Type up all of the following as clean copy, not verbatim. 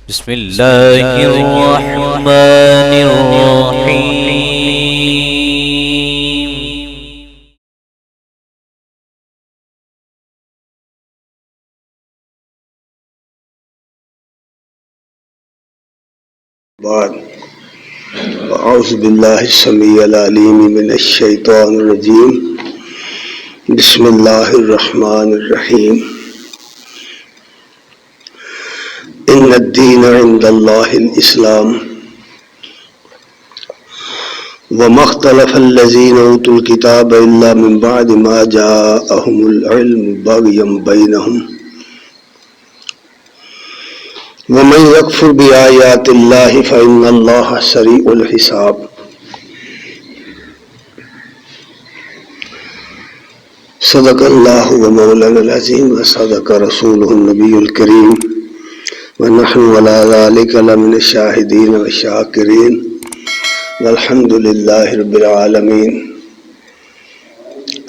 بسم اللہ الرحمن الرحیم. بعد اعوذ باللہ السمیع العلیم من الشیطان الرجیم. بسم اللہ الرحمن الرحیم. ان الدین عند اللہ الاسلام وما اختلف الذین اوتوا الکتاب الا من بعد ما جاءهم العلم بغیا بینہم ومن یکفر بآیات اللہ فإن اللہ سریع الحساب. صدق اللہ ومولانا العظیم وصدق رسولہ النبی الکریم ونحن علی ذلک لمن الشاہدین والشاکرین والحمد للہ رب العالمین.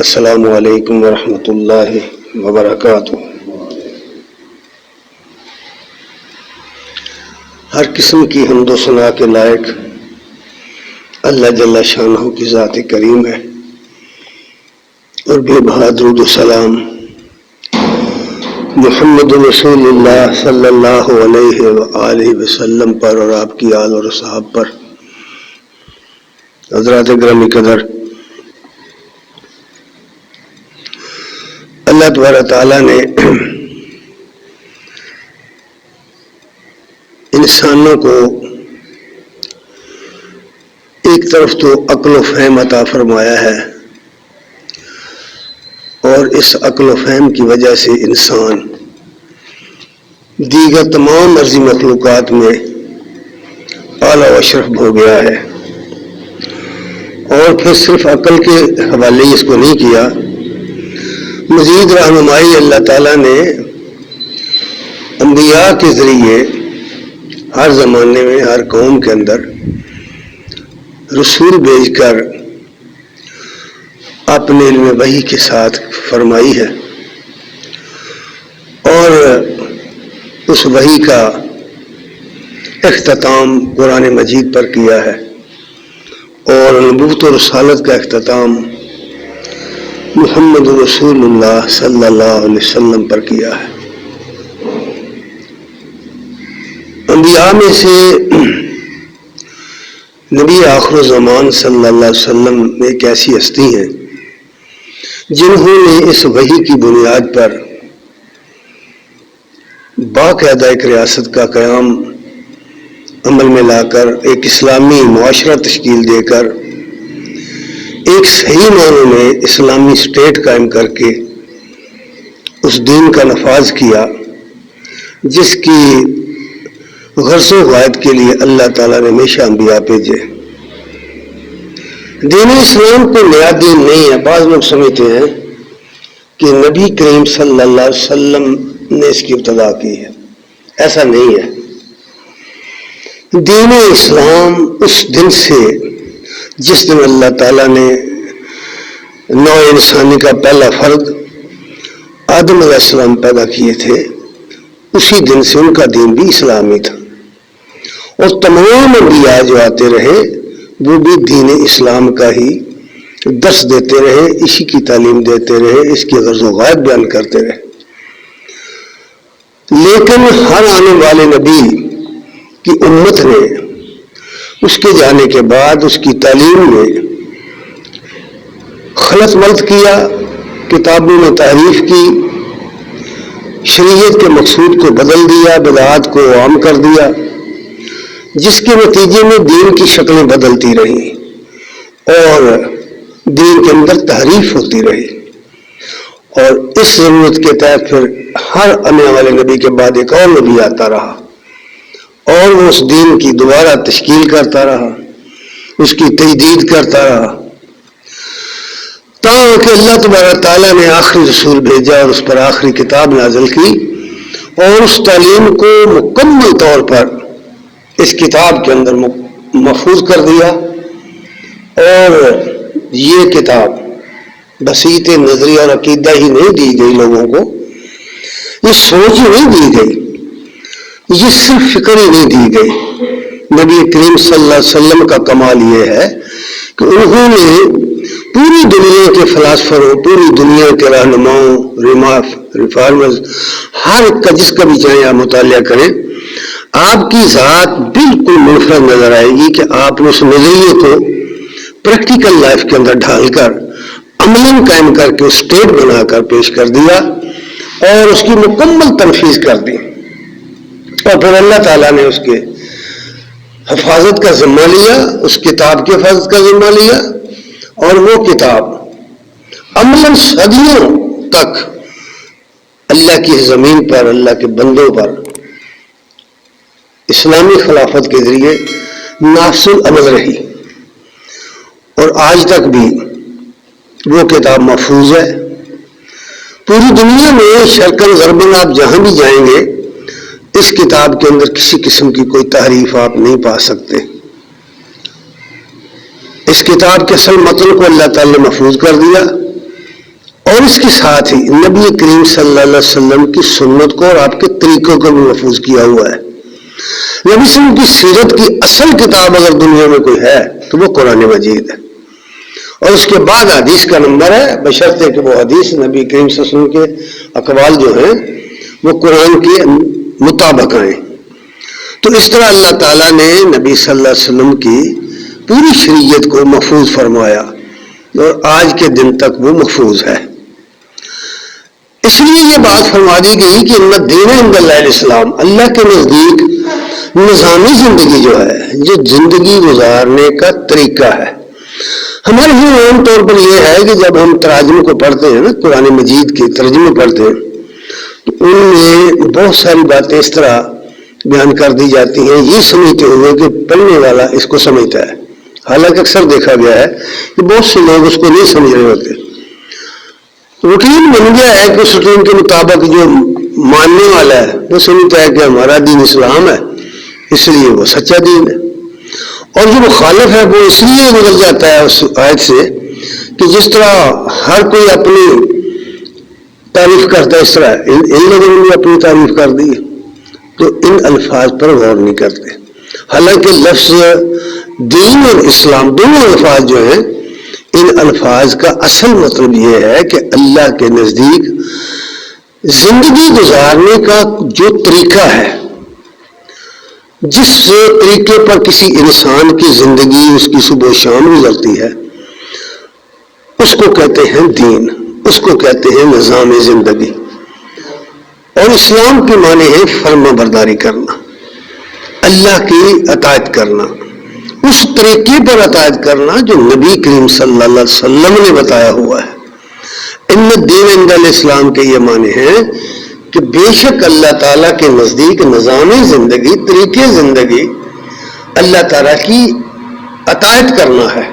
السلام علیکم ورحمۃ اللہ وبرکاتہ. ہر قسم کی حمد و ثنا کے لائق اللہ جل شانہ کی ذات کریم ہے، اور بے بہا درود و سلام محمد رسول اللہ صلی اللہ علیہ وآلہ وسلم پر اور آپ کی آل اور اصحاب پر. حضرات گرامی قدر، اللہ تبارک تعالیٰ نے انسانوں کو ایک طرف تو عقل و فہم عطا فرمایا ہے، اور اس عقل و فہم کی وجہ سے انسان دیگر تمام عرضی مخلوقات میں اعلیٰ و اشرف ہو گیا ہے. اور پھر صرف عقل کے حوالے اس کو نہیں کیا، مزید رہنمائی اللہ تعالیٰ نے انبیاء کے ذریعے ہر زمانے میں ہر قوم کے اندر رسول بھیج کر اپنے علم وحی کے ساتھ فرمائی ہے، اور اس وحی کا اختتام قرآن مجید پر کیا ہے، اور نبوت و رسالت کا اختتام محمد رسول اللہ صلی اللہ علیہ وسلم پر کیا ہے. انبیاء میں سے نبی آخر الزمان صلی اللہ علیہ وسلم ایک ایسی ہستی ہیں جنہوں نے اس وحی کی بنیاد پر باقاعدہ ایک ریاست کا قیام عمل میں لا کر ایک اسلامی معاشرہ تشکیل دے کر ایک صحیح معنوں میں اسلامی اسٹیٹ قائم کر کے اس دین کا نفاذ کیا جس کی غرض و غایت کے لیے اللہ تعالیٰ نے ہمیشہ انبیاء بھیجے. دین اسلام کو نیا دین نہیں ہے. بعض لوگ سمجھتے ہیں کہ نبی کریم صلی اللہ علیہ وسلم نے اس کی ابتدا کی ہے. ایسا نہیں ہے. دین اسلام اس دن سے جس دن اللہ تعالیٰ نے نوع انسانی کا پہلا فرد آدم علیہ السلام پیدا کیے تھے، اسی دن سے ان کا دین بھی اسلامی تھا، اور تمام انبیاء جو آتے رہے وہ بھی دین اسلام کا ہی درس دیتے رہے، اسی کی تعلیم دیتے رہے، اس کی غرض و غایت بیان کرتے رہے. لیکن ہر آنے والے نبی کی امت نے اس کے جانے کے بعد اس کی تعلیم میں خلط ملط کیا، کتابوں میں تحریف کی، شریعت کے مقصود کو بدل دیا، بدعات کو عام کر دیا، جس کے نتیجے میں دین کی شکلیں بدلتی رہی اور دین کے اندر تحریف ہوتی رہی. اور اس ضرورت کے تحت پھر ہر آنے والے نبی کے بعد ایک اور نبی آتا رہا، اور وہ اس دین کی دوبارہ تشکیل کرتا رہا، اس کی تجدید کرتا رہا، تاکہ اللہ تبارک تعالیٰ نے آخری رسول بھیجا اور اس پر آخری کتاب نازل کی، اور اس تعلیم کو مکمل طور پر اس کتاب کے اندر محفوظ کر دیا. اور یہ کتاب بسیط نظریہ اور عقیدہ ہی نہیں دی گئی لوگوں کو، یہ سوچ ہی نہیں دی گئی یہ صرف فکر ہی نہیں دی گئی. نبی کریم صلی اللہ علیہ وسلم کا کمال یہ ہے کہ انہوں نے پوری دنیا کے فلاسفروں، پوری دنیا کے رہنماؤں، ریفارمرز، ہر ایک کا جس کا بھی چاہیں آپ مطالعہ کریں، آپ کی ذات بالکل منفرد نظر آئے گی کہ آپ نے اس نظریے کو پریکٹیکل لائف کے اندر ڈھال کر عملاً قائم کر کے اسٹیٹ بنا کر پیش کر دیا اور اس کی مکمل تنفیذ کر دی. اور پھر اللہ تعالیٰ نے اس کے حفاظت کا ذمہ لیا، اس کتاب کی حفاظت کا ذمہ لیا، اور وہ کتاب عملاً صدیوں تک اللہ کی زمین پر، اللہ کے بندوں پر اسلامی خلافت کے ذریعے نافذ العمل رہی، اور آج تک بھی وہ کتاب محفوظ ہے. پوری دنیا میں شرقاً غرباً آپ جہاں بھی جائیں گے اس کتاب کے اندر کسی قسم کی کوئی تحریف آپ نہیں پا سکتے. اس کتاب کے اصل متن کو اللہ تعالی نے محفوظ کر دیا، اور اس کے ساتھ ہی نبی کریم صلی اللہ علیہ وسلم کی سنت کو اور آپ کے طریقوں کو بھی محفوظ کیا ہوا ہے. نبی صلی اللہ علیہ وسلم کی سیرت کی اصل کتاب اگر دنیا میں کوئی ہے تو وہ قرآن مجید ہے، اور اس کے بعد حدیث کا نمبر ہے، بشرطے کہ وہ حدیث نبی کریم صلی اللہ علیہ وسلم کے اقوال جو ہیں وہ قرآن کے مطابق آئیں. تو اس طرح اللہ تعالیٰ نے نبی صلی اللہ علیہ وسلم کی پوری شریعت کو محفوظ فرمایا، اور آج کے دن تک وہ محفوظ ہے. اس لیے یہ بات فرما دی گئی کہ ان الدین عند اللہ الاسلام، اللہ کے نزدیک نظامی زندگی جو ہے، جو زندگی گزارنے کا طریقہ ہے. ہمارے یہاں عام طور پر یہ ہے کہ جب ہم تراجم کو پڑھتے ہیں نا، قرآن مجید کے ترجمے پڑھتے ہیں، تو ان میں بہت ساری باتیں اس طرح بیان کر دی جاتی ہیں یہ سمجھتے ہوئے کہ پڑھنے والا اس کو سمجھتا ہے. حالانکہ اکثر دیکھا گیا ہے کہ بہت سے لوگ اس کو نہیں سمجھ رہے ہوتے. روٹین بن گیا ہے کہ اس روٹین کے مطابق جو ماننے والا ہے وہ سمجھتا ہے کہ ہمارا دین اسلام ہے، اس لیے وہ سچا دین ہے، اور جو مخالف ہے وہ اس لیے گزر جاتا ہے اس آیت سے کہ جس طرح ہر کوئی اپنی تعریف کرتا ہے اس طرح ان لوگوں نے بھی اپنی تعریف کر دی، تو ان الفاظ پر غور نہیں کرتے. حالانکہ لفظ دین اور اسلام دونوں الفاظ جو ہیں، ان الفاظ کا اصل مطلب یہ ہے کہ اللہ کے نزدیک زندگی گزارنے کا جو طریقہ ہے، جس طریقے پر کسی انسان کی زندگی اس کی صبح و شام گزرتی ہے، اس کو کہتے ہیں دین، اس کو کہتے ہیں نظام زندگی. اور اسلام کے معنی ہے فرما برداری کرنا، اللہ کی اطاعت کرنا، اس طریقے پر اطاعت کرنا جو نبی کریم صلی اللہ علیہ وسلم نے بتایا ہوا ہے. ان الدین عند الاسلام کے یہ معنی ہیں کہ بے شک اللہ تعالیٰ کے نزدیک نظام زندگی، طریقے زندگی اللہ تعالیٰ کی اطاعت کرنا ہے.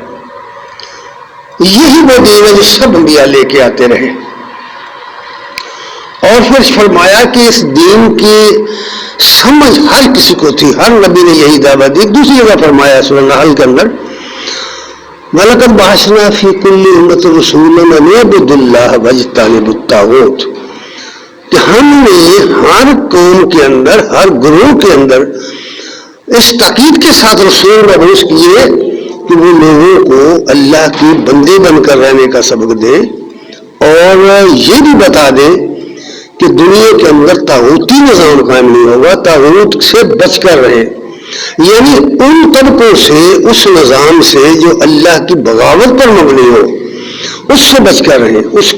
یہی وہ دین ہے جو سب انبیاء لے کے آتے رہے. اور پھر فرمایا کہ اس دین کی سمجھ ہر کسی کو تھی، ہر نبی نے یہی دعوت دی. دوسری جگہ فرمایا سورہ نحل کے اندر وَلَقَدْ بَعَثْنَا فِي كُلِّ أُمَّةٍ رَسُولًا أَنِ اعْبُدُوا اللَّهَ وَاجْتَنِبُوا الطَّاغُوتَ، کہ ہم نے ہر قوم کے اندر، ہر گروہ کے اندر اس تاکید کے ساتھ رسول مبعوث کیے کہ وہ لوگوں کو اللہ کی بندے بن کر رہنے کا سبق دیں، اور یہ بھی بتا دیں کہ دنیا کے اندر طاغوتی نظام قائم نہیں ہوگا، طاغوت سے بچ کر رہے. یعنی ان طبقوں سے، اس نظام سے جو اللہ کی بغاوت پر مبنی ہو، اس سے بچ کر رہیں، اس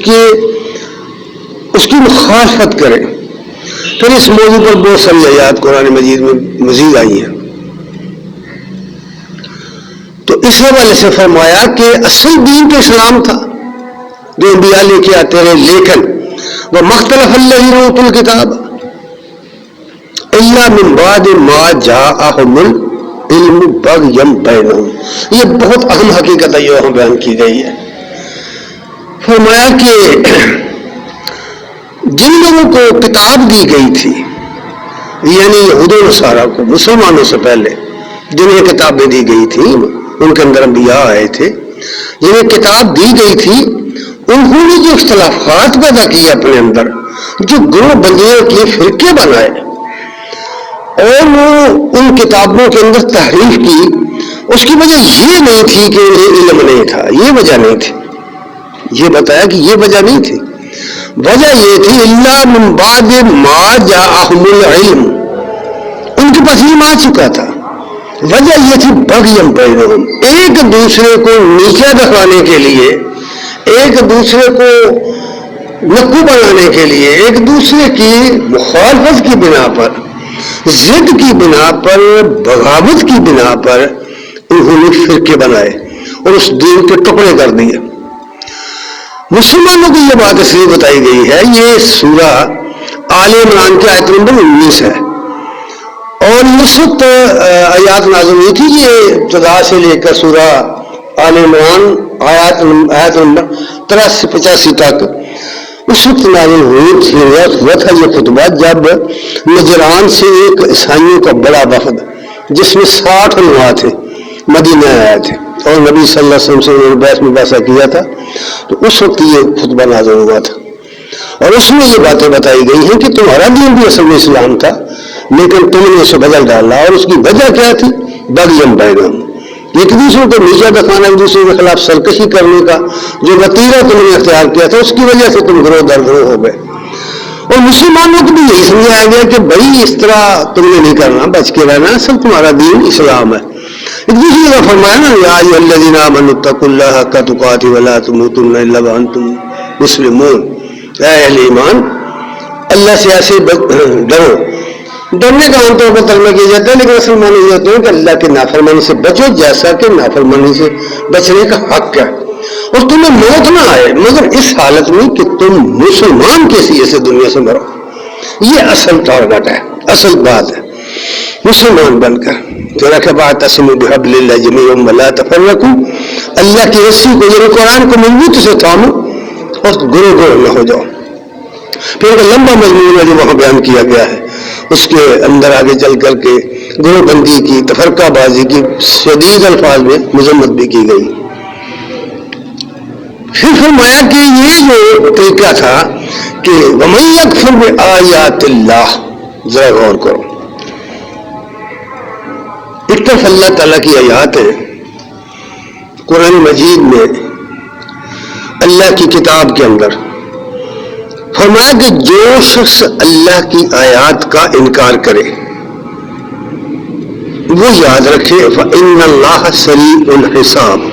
کی مخالفت کریں. پھر اس موضوع پر بہت ساری آیات قرآن مجید میں مزید آئی ہیں. تو اس حوالے سے فرمایا کہ اصل دین تو اسلام تھا جو انبیاء لے کے آتے رہے، لیکن وَمَا اخْتَلَفَ الَّذِينَ أُوتُوا الْكِتَابَ إِلَّا مِن بَعْدِ مَا جَاءَهُمُ الْعِلْمُ بَغْيًا بَيْنَهُمْ. یہ بہت اہم حقیقت ہے جو یہاں بیان کی گئی ہے. فرمایا کہ جن لوگوں کو کتاب دی گئی تھی، یعنی یہود و نصارہ کو، مسلمانوں سے پہلے جنہیں کتابیں دی گئی تھی، ان کے اندر انبیاء آئے تھے، جنہیں کتاب دی گئی تھی، انہوں نے جو اختلافات پیدا کیے اپنے اندر، جو گروہ بندیوں کے فرقے بنائے، اور وہ ان کتابوں کے اندر تحریف کی، اس کی وجہ یہ نہیں تھی کہ انہیں علم نہیں تھا، یہ وجہ نہیں تھی، یہ بتایا کہ یہ وجہ نہیں تھی، وجہ یہ تھی الا من بعد ما جاءہم العلم، ان کے پاس علم آ چکا تھا، وجہ یہ تھی بغیم بینہم، ایک دوسرے کو نیچا دکھانے کے لیے، ایک دوسرے کو نقو بنانے کے لیے، ایک دوسرے کی مخالفت کی بنا پر، ضد کی بنا پر، بغاوت کی بنا پر انہوں نے فرقے بنائے اور اس دین کے ٹکڑے کر دیے۔ مسلمانوں کو یہ بات اس لیے بتائی گئی ہے، یہ سورہ آل عمران کی آیت نمبر 19 ہے، اور اس وقت آیات نازل ہوئی تھی، یہ ابتدا سے لے کر سورہ آل عمران آیات نمبر 83-85 تک اس وقت نازل ہوا تھا یہ خطبہ، جب نجران سے ایک عیسائیوں کا بڑا وفد جس میں 60 علماء تھے مدینہ آئے تھے، اور نبی صلی اللہ علیہ وسلم سے انہوں نے بحث مباحثہ کیا تھا، تو اس وقت یہ خطبہ نازل ہوا تھا، اور اس میں یہ باتیں بتائی گئی ہیں کہ تمہارا دین بھی اصل میں اسلام تھا، لیکن تم نے اسے بدل ڈالا، اور اس کی وجہ کیا تھی؟ بغیم بینہم، ایک دوسرے کو نیچا دکھانا، ایک دوسرے کے خلاف سرکشی کرنے کا جو وتیرہ تم نے اختیار کیا تھا، اس کی وجہ سے تم گروہ در گروہ ہو گئے، اور مسلمانوں کو بھی یہی سمجھایا گیا کہ بھائی اس طرح تم نے نہیں کرنا، بچ کے رہنا، اصل تمہارا دین اسلام ہے۔ ایک دوسری جگہ فرمایا نا، یا ایھا الذین آمنوا اتقوا اللہ حق تقاتہ ولا تموتن الا وانتم مسلمون، اے اہل ایمان اللہ سے ایسے ڈرو، ڈرنے کا عام طور پر ترجمہ کیا جاتا ہے، لیکن اصل معنی یہ ہوتا ہے کہ اللہ کے نافرمانی سے بچو، جیسا کہ نافرمانی سے بچنے کا حق ہے، اور تمہیں موت نہ آئے مگر اس حالت میں کہ تم مسلمان کے حیثیت سے دنیا سے مرو، یہ اصل ٹارگٹ ہے، اصل بات ہے، مسلمان بن کر تو رکھے واعتصموا بحبل اللہ جميعا ولا تفرقوا، اللہ کی رسی کو یعنی قرآن کو مضبوطی سے تھامو اور گروہ گروہ نہ ہو جاؤ۔ پھر ایک لمبا مضمون ہے جو وہاں بیان کیا گیا ہے، اس کے اندر آگے چل کر کے گروہ بندی کی، تفرقہ بازی کی شدید الفاظ میں مذمت بھی کی گئی۔ پھر فرمایا کہ یہ جو طریقہ تھا کہ وَمَن يَكْفُرْ بِآيَاتِ اللَّهِ، ذرا غور کرو، ایک طرف اللہ تعالیٰ کی آیات ہے قرآن مجید میں، اللہ کی کتاب کے اندر فرمایا کہ جو شخص اللہ کی آیات کا انکار کرے وہ یاد رکھے فإن اللہ سریع الحساب،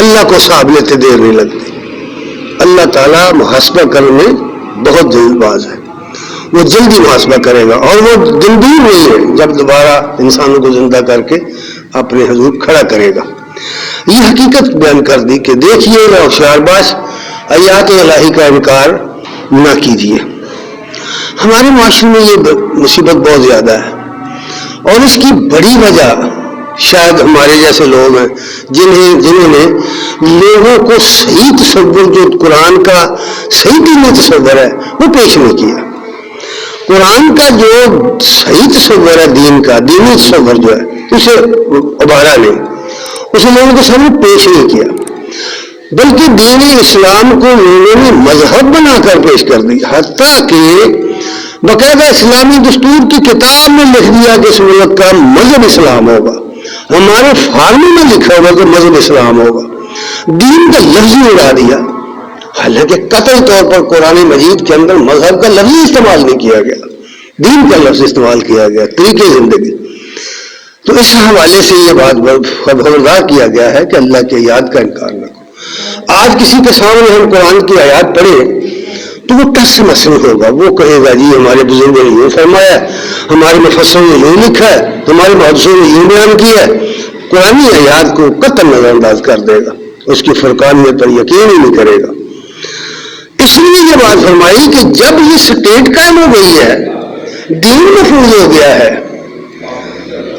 اللہ کو حساب لیتے دیر نہیں لگتی، اللہ تعالیٰ محاسبہ کرنے بہت جلد باز ہے، وہ جلدی محاسبہ کرے گا، اور وہ دن دور نہیں ہے جب دوبارہ انسانوں کو زندہ کر کے اپنے حضور کھڑا کرے گا۔ یہ حقیقت بیان کر دی کہ دیکھیے گا ہوشیار باش، آیات الہی کا انکار نہ کیجیے۔ ہمارے معاشرے میں یہ مصیبت بہت زیادہ ہے، اور اس کی بڑی وجہ شاید ہمارے جیسے لوگ ہیں جنہوں نے لوگوں کو صحیح تصور جو قرآن کا صحیح دینی تصور ہے وہ پیش نہیں کیا۔ قرآن کا جو صحیح تصور ہے دین کا، دینی تصور جو ہے اسے ابھارا نہیں، اسے لوگوں کے سامنے پیش نہیں کیا، بلکہ دین اسلام کو لوگوں نے مذہب بنا کر پیش کر دی، حتیٰ کہ باقاعدہ اسلامی دستور کی کتاب میں لکھ دیا کہ اس ملک کا مذہب اسلام ہوگا، ہمارے فارموں میں لکھا ہوگا کہ مذہب اسلام ہوگا، دین کا لفظ اڑا دیا، حالانکہ قطعی طور پر قرآن مجید کے اندر مذہب کا لفظ استعمال نہیں کیا گیا، دین کا لفظ استعمال کیا گیا، طریقے زندگی۔ تو اس حوالے سے یہ بات خبردار کیا گیا ہے کہ اللہ کی آیات کا انکار نہ کرو۔ آج کسی کے سامنے ہم قرآن کی آیات پڑھیں تو وہ ٹس سے مسئلہ ہوگا، وہ کہے گا جی ہمارے بزرگوں نے یوں فرمایا ہے، ہمارے مفسروں نے یوں لکھا ہے، ہمارے محدثوں نے یوں بیان کیا ہے، قرآن آیات کو قطعاً نظر انداز کر دے گا، اس کی فرقانیت پر یقین ہی نہیں کرے گا۔ اس لیے یہ بات فرمائی کہ جب یہ سٹیٹ قائم ہو گئی ہے، دین محفوظ ہو گیا ہے،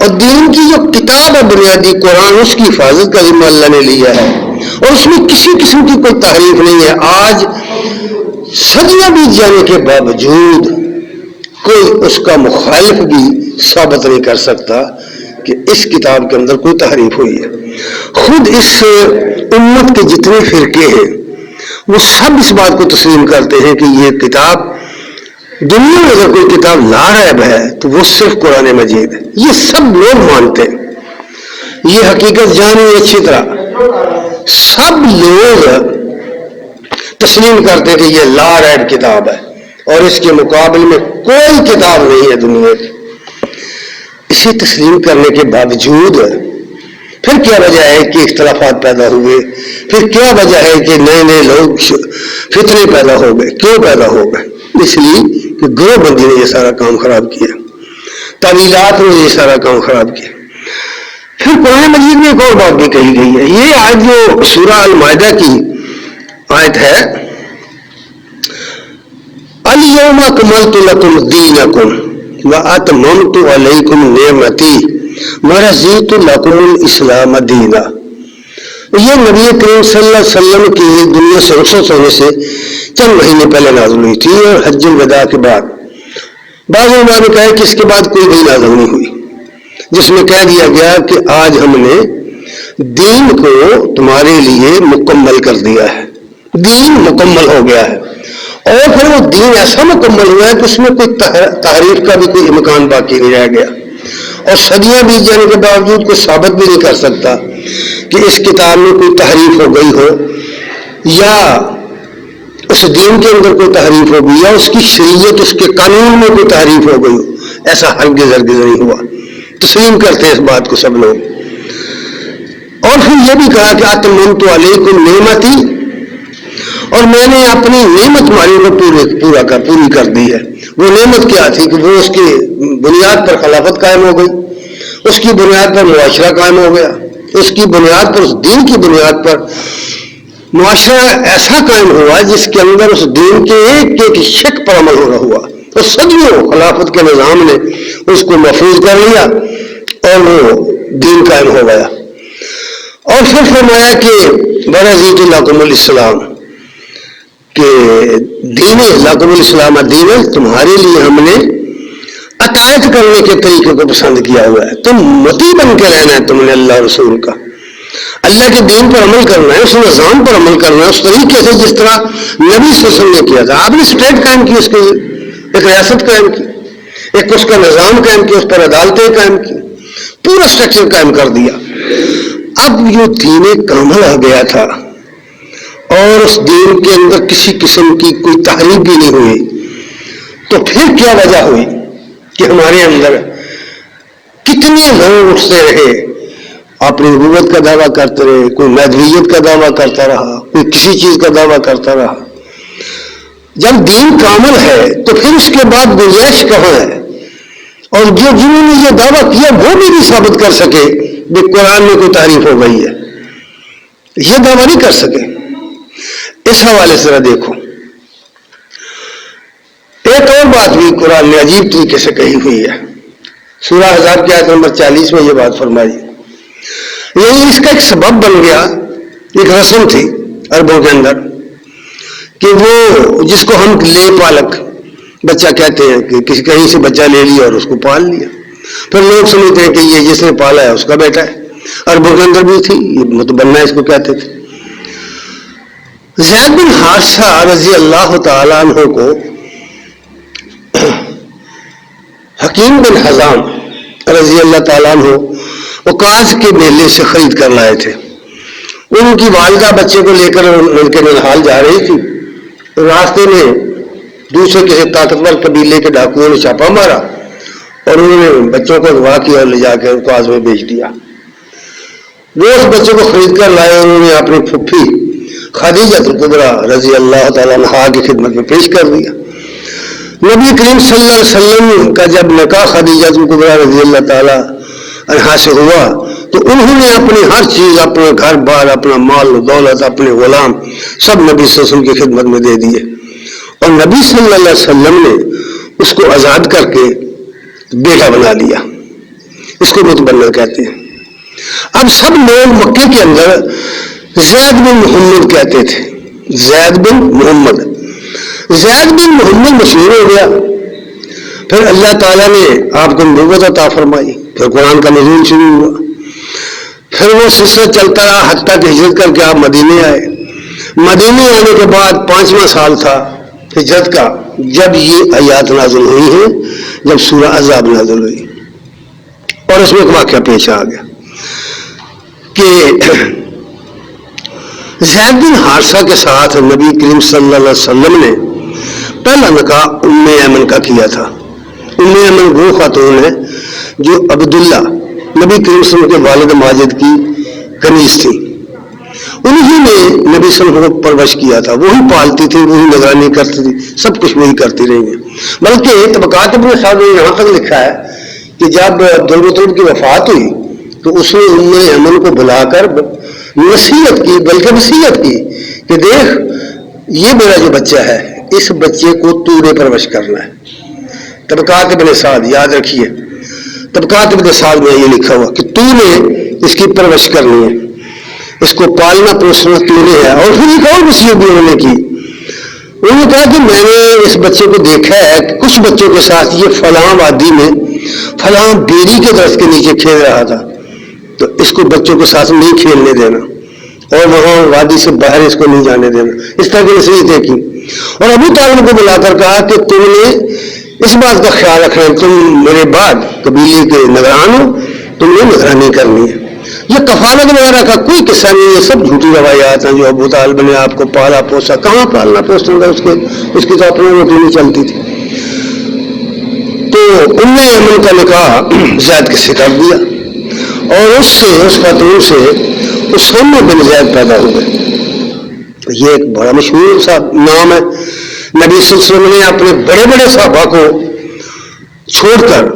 اور دین کی جو کتاب ہے بنیادی قرآن، اس کی حفاظت کا ذمہ اللہ نے لیا ہے، اور اس میں کسی قسم کی کوئی تحریف نہیں ہے۔ آج صدیاں بیت جانے کے باوجود کوئی اس کا مخالف بھی ثابت نہیں کر سکتا کہ اس کتاب کے اندر کوئی تحریف ہوئی ہے۔ خود اس امت کے جتنے فرقے ہیں وہ سب اس بات کو تسلیم کرتے ہیں کہ یہ کتاب دنیا میں اگر کوئی کتاب لا ریب ہے تو وہ صرف قرآن مجید ہے. یہ سب لوگ مانتے ہیں, یہ حقیقت جانی اچھی طرح. سب لوگ تسلیم کرتے کہ یہ لا ریب کتاب ہے اور اس کے مقابلے میں کوئی کتاب نہیں ہے دنیا کی. اسے تسلیم کرنے کے باوجود پھر کیا وجہ ہے کہ اختلافات پیدا ہوئے؟ پھر کیا وجہ ہے کہ نئے نئے لوگ فتنے پیدا ہو گئے؟ کیوں پیدا ہو گئے؟ اس لیے کہ گروہ بندی نے یہ سارا کام خراب کیا, تعویلات نے یہ سارا کام خراب کیا. پھر قرآن مجید میں ایک اور بات بھی کہی گئی ہے. یہ آیت جو سورہ المائدہ کی آیت ہے, الیوم اکملت لکم دینکم واتممت علیکم نعمتی ورضیت لکم الاسلام دینا. یہ نبی کریم صلی اللہ علیہ وسلم کی دنیا سے رخصت ہونے سے چند مہینے پہلے نازل ہوئی تھی, اور حج الوداع کے بعد. بعض علماء نے کہا کہ اس کے بعد کوئی بھی نازل نہیں ہوئی, جس میں کہہ دیا گیا کہ آج ہم نے دین کو تمہارے لیے مکمل کر دیا ہے, دین مکمل ہو گیا ہے. اور پھر وہ دین ایسا مکمل ہوا ہے کہ اس میں کوئی تحریف کا بھی کوئی امکان باقی نہیں رہ گیا, اور صدیاں بیت جانے کے باوجود کوئی ثابت بھی نہیں کر سکتا کہ اس کتاب میں کوئی تحریف ہو گئی ہو, یا اس دین کے اندر کوئی تحریف ہو گئی, یا اس کی شریعت, اس کے قانون میں کوئی تحریف ہو گئی ہو. ایسا ہرگز نہیں ہوا. تسلیم کرتے ہیں اس بات کو سب لوگ. اور پھر یہ بھی کہا کہ اتممت علیکم نعمتی, اور میں نے اپنی نعمت تمہاری کو پوری کر دی ہے. وہ نعمت کیا تھی کہ وہ اس کی بنیاد پر خلافت قائم ہو گئی, اس کی بنیاد پر معاشرہ قائم ہو گیا, اس کی بنیاد پر, اس دین کی بنیاد پر معاشرہ ایسا قائم ہوا جس کے اندر اس دین کے ایک ایک شک پر عمل ہو رہا ہوا. تو صدیوں خلافت کے نظام نے اس کو محفوظ کر لیا اور وہ دین قائم ہو گیا. اور پھر فرمایا کہ ورضیت لکم الاسلام, کہ دین لکم الاسلام دین, تمہارے لیے ہم نے عقائد کرنے کے طریقے کو پسند کیا ہوا ہے. تم متی بن کے رہنا ہے, تم نے اللہ رسول کا, اللہ کے دین پر عمل کرنا ہے, اس نظام پر عمل کرنا ہے, اس طریقے سے جس طرح نبی صلی اللہ علیہ وسلم نے کیا تھا. آپ نے اسٹیٹ قائم کی, اس کی ایک ریاست قائم کی, ایک اس کا نظام قائم کیا, اس پر عدالتیں قائم کی, پورا اسٹرکچر قائم کر دیا. اب یہ دین کامل آ گیا تھا اور اس دین کے اندر کسی قسم کی کوئی تحریف بھی نہیں ہوئی, تو پھر کیا وجہ ہوئی کہ ہمارے اندر کتنے لوگ اٹھتے رہے, اپنی نبوت کا دعویٰ کرتے رہے, کوئی مہدویت کا دعویٰ کرتا رہا, کوئی کسی چیز کا دعویٰ کرتا رہا. جب دین کامل ہے تو پھر اس کے بعد گنجائش کہاں ہے؟ اور جنہوں نے یہ دعویٰ کیا وہ بھی نہیں ثابت کر سکے کہ قرآن میں کوئی تعریف ہو گئی ہے, یہ دعویٰ نہیں کر سکے. اس حوالے سے دیکھو, ایک اور بات بھی قرآن نے عجیب طریقے سے کہی ہوئی ہے. سورہ احزاب کی آیت نمبر 40 میں یہ بات فرمائی. یعنی اس کا ایک سبب بن گیا, ایک رسم تھی عربوں کے اندر کہ وہ جس کو ہم لے پالک بچہ کہتے ہیں, کہ کسی کہیں سے بچہ لے لیا اور اس کو پال لیا, پھر لوگ سمجھتے ہیں کہ یہ جس نے پالا ہے اس کا بیٹا ہے. عربوں کے اندر بھی تھی یہ متبنہ, اس کو کہتے تھے. زید بن حارثہ رضی اللہ تعالیٰ عنہ کو حکیم بن حزام رضی اللہ تعالیٰ عنہ اوقاز کے میلے سے خرید کر لائے تھے. ان کی والدہ بچے کو لے کر ان کے ننہال جا رہی تھی. راستے میں دوسرے کسی طاقتور قبیلے کے ڈاکوؤں نے چھاپا مارا اور انہوں نے بچوں کو اغوا کیا اور لے جا کے اوقاز میں بیچ دیا. وہ اس بچے کو خرید کر لائے اور انہوں نے اپنی پھپھی خدیجہ کبریٰ رضی اللہ تعالیٰ عنہا کی خدمت میں پیش کر دیا. نبی کریم صلی اللہ علیہ وسلم کا جب نکاح خدیجہ کبریٰ رضی اللہ تعالیٰ عنہا سے ہوا تو انہوں نے اپنی ہر چیز, اپنے گھر بار, اپنا مال و دولت, اپنے غلام سب نبی صلی اللہ علیہ وسلم کی خدمت میں دے دیے. اور نبی صلی اللہ علیہ وسلم نے اس کو آزاد کر کے بیٹا بنا لیا. اس کو متبنہ کہتے ہیں. اب سب لوگ مکے کے اندر زید بن محمد کہتے تھے. زید بن محمد, زید بن محمد مشہور ہو گیا. پھر اللہ تعالیٰ نے آپ کو نبوت عطا فرمائی, پھر قرآن کا نزول شروع ہوا, پھر وہ سلسلہ چلتا رہا حتیٰ کہ ہجرت کر کے آپ مدینے آئے. مدینے آنے کے بعد 5واں سال تھا ہجرت کا جب یہ آیات نازل ہوئی ہیں، جب سورہ احزاب نازل ہوئی، اور اس میں ایک واقعہ پیش آ گیا کہ زید بن حارثہ کے ساتھ نبی کریم صلی اللہ علیہ وسلم نے پہلا نکاح ام ایمن کا کیا تھا۔ ام ایمن وہ خاتون ہے جو عبداللہ نبی کریم صلی اللہ علیہ وسلم کے والد ماجد کی کنیز تھی، انہی نے نبی صلی اللہ علیہ وسلم کو پرورش کیا تھا، وہی پالتی تھی، وہی نگرانی کرتی تھی، سب کچھ وہی کرتی رہی ہیں۔ بلکہ طبقات ابن سعد نے یہاں تک لکھا ہے کہ جب عبدالمطلب کی وفات ہوئی تو اس نے ام ایمن کو بلا کر نصیحت کی، بلکہ وصیت کی کہ دیکھ یہ میرا جو بچہ ہے اس بچے کو تو نے پرورش کرنا ہے۔ طبقات ابن سعد یاد رکھیے، طبقات ابن سعد میں یہ لکھا ہوا کہ تو نے اس کی پرورش کرنی ہے، اس کو پالنا پوسنا تو نے ہے۔ اور پھر ایک اور وصیت بھی انہوں نے کی، انہوں نے کہا کہ میں نے اس بچے کو دیکھا ہے کہ کچھ بچوں کے ساتھ یہ فلاں وادی میں فلاں بیری کے درخت کے نیچے کھیل رہا تھا، تو اس کو بچوں کے ساتھ نہیں کھیلنے دینا، اور وہاں وادی سے باہر اس کو نہیں جانے دینا، اس طرح کی نصیحتیں کی۔ اور ابو طالب کو بلا کر کہا کہ تم نے اس بات کا خیال رکھنا، تم میرے بعد قبیلے کے نگران ہو، تم نے نگرانی کرنی ہے۔ یہ کفالت وغیرہ کا کوئی قصہ نہیں، یہ سب جھوٹی روایات ہیں جو ابو طالب نے آپ کو پالا پوسا، کہاں پالنا پوسنا تھا، اس کی تو اپنی روٹی نہیں چلتی تھی۔ تو ام ایمن کا نکاح زید کے سے کر دیا، اور اس خاتون سے اسامہ بن زید پیدا ہو گئے۔ یہ ایک بڑا مشہور سا نام ہے۔ نبی صلی اللہ علیہ وسلم نے اپنے بڑے بڑے صحابہ کو چھوڑ کر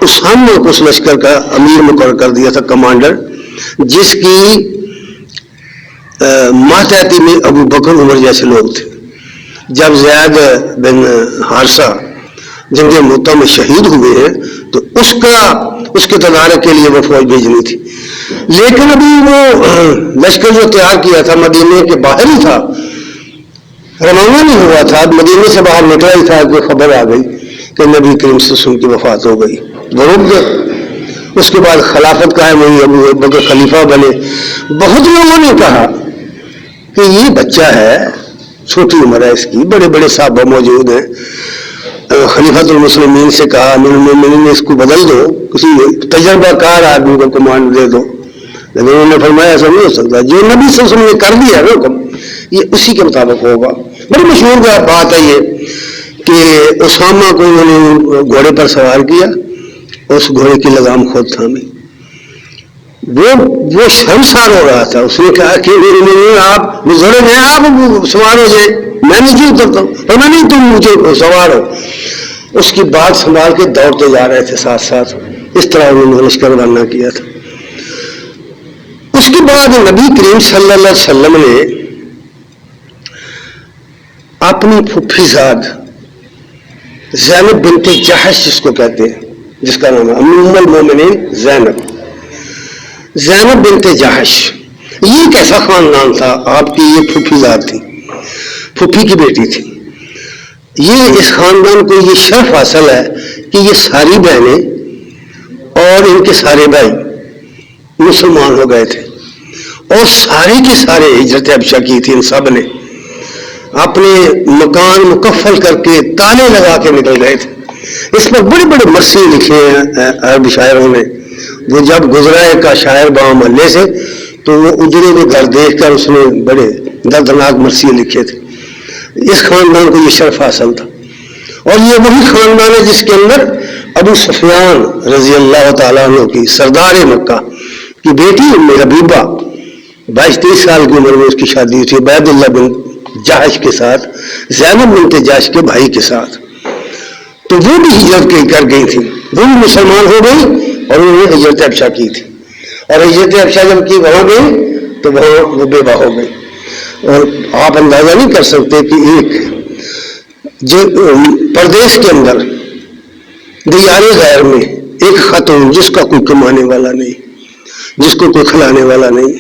اسامہ کو اس لشکر کا امیر مقرر کر دیا تھا، کمانڈر، جس کی ماتحتی میں ابو بکر عمر جیسے لوگ تھے۔ جب زید بن حارثہ جنگ مؤتہ میں شہید ہوئے ہیں تو اس کے تدارک کے لیے وہ فوج بھیجنی تھی، لیکن ابھی وہ لشکر جو تیار کیا تھا مدینے کے باہر ہی تھا، روانہ نہیں ہوا تھا، مدینے سے باہر نکلا ہی تھا کہ خبر آ گئی کہ نبی کریم صلی اللہ علیہ وسلم کی وفات ہو گئی، وہ رک گئے۔ اس کے بعد خلافت قائم ہوئی، ابو بکر خلیفہ بنے۔ بہت لوگوں نے کہا کہ یہ بچہ ہے، چھوٹی عمر ہے اس کی، بڑے بڑے صحابہ موجود ہیں، خلیفۃ المسلمین سے کہا امیر المومنین نے اس کو بدل دو، کسی تجربہ کار آدمی کو کمانڈ دے دو، لیکن انہوں نے فرمایا ایسا نہیں ہو سکتا، جو نبی صلی اللہ علیہ وسلم نے کر دیا نا حکم، یہ اسی کے مطابق ہوگا۔ بڑی مشہور بات ہے یہ کہ اسامہ کو انہوں نے گھوڑے پر سوار کیا، اس گھوڑے کی لگام خود تھامی، وہ شرمسار ہو رہا تھا۔ اس نے کہا کہ آپ بزرگ ہیں، آپ سوار ہو جائیں، میں نہیں اترتا ہوں، اور میں نہیں، تم مجھے سوار ہو۔ اس کی بات سنبھال کے دوڑتے جا رہے تھے ساتھ ساتھ، اس طرح انہوں نے لشکر روانہ کیا تھا۔ اس کے بعد نبی کریم صلی اللہ علیہ وسلم نے اپنی پھپھی زاد زینب بنت جحش، جس کو کہتے ہیں، جس کا نام ہے ام المومنین زینب بنت جحش، یہ کیسا خاندان تھا؟ آپ کی یہ پھپھی زاد تھی، پھپھی کی بیٹی تھی۔ یہ اس خاندان کو یہ شرف حاصل ہے کہ یہ ساری بہنیں اور ان کے سارے بھائی مسلمان ہو گئے تھے، اور سارے کے سارے ہجرت حبشہ کی تھی۔ ان سب نے اپنے مکان مکفل کر کے تالے لگا کے نکل گئے تھے۔ اس پر بڑے بڑے مرثی لکھے ہیں عرب شاعروں نے۔ وہ جب گزرا ہے کا شاعر باؤ محلے سے تو وہ اجڑے ہوئے گھر دیکھ کر اس نے بڑے دردناک مرثی لکھے تھے۔ اس خاندان کو یہ شرف حاصل تھا، اور یہ وہی خاندان ہے جس کے اندر ابو سفیان رضی اللہ تعالیٰ عنہ کی سردار مکہ کی بیٹی ام حبیبہ 22-23 سال کی عمر میں اس کی شادی ہوئی تھی عبید اللہ بن جحش کے ساتھ، زینب بنت جحش کے بھائی کے ساتھ۔ تو وہ بھی ہجرت کر گئی تھی، وہ بھی مسلمان ہو گئی، اور انہوں نے ہجرت حبشہ کی تھی، اور ہجرت حبشہ جب کی وہاں گئی تو وہاں وہ بیوہ ہو گئی۔ اور آپ اندازہ نہیں کر سکتے کہ ایک جو پردیش کے اندر دیار غیر میں ایک خاتون جس کا کوئی کمانے والا نہیں، جس کو کوئی کھلانے والا نہیں،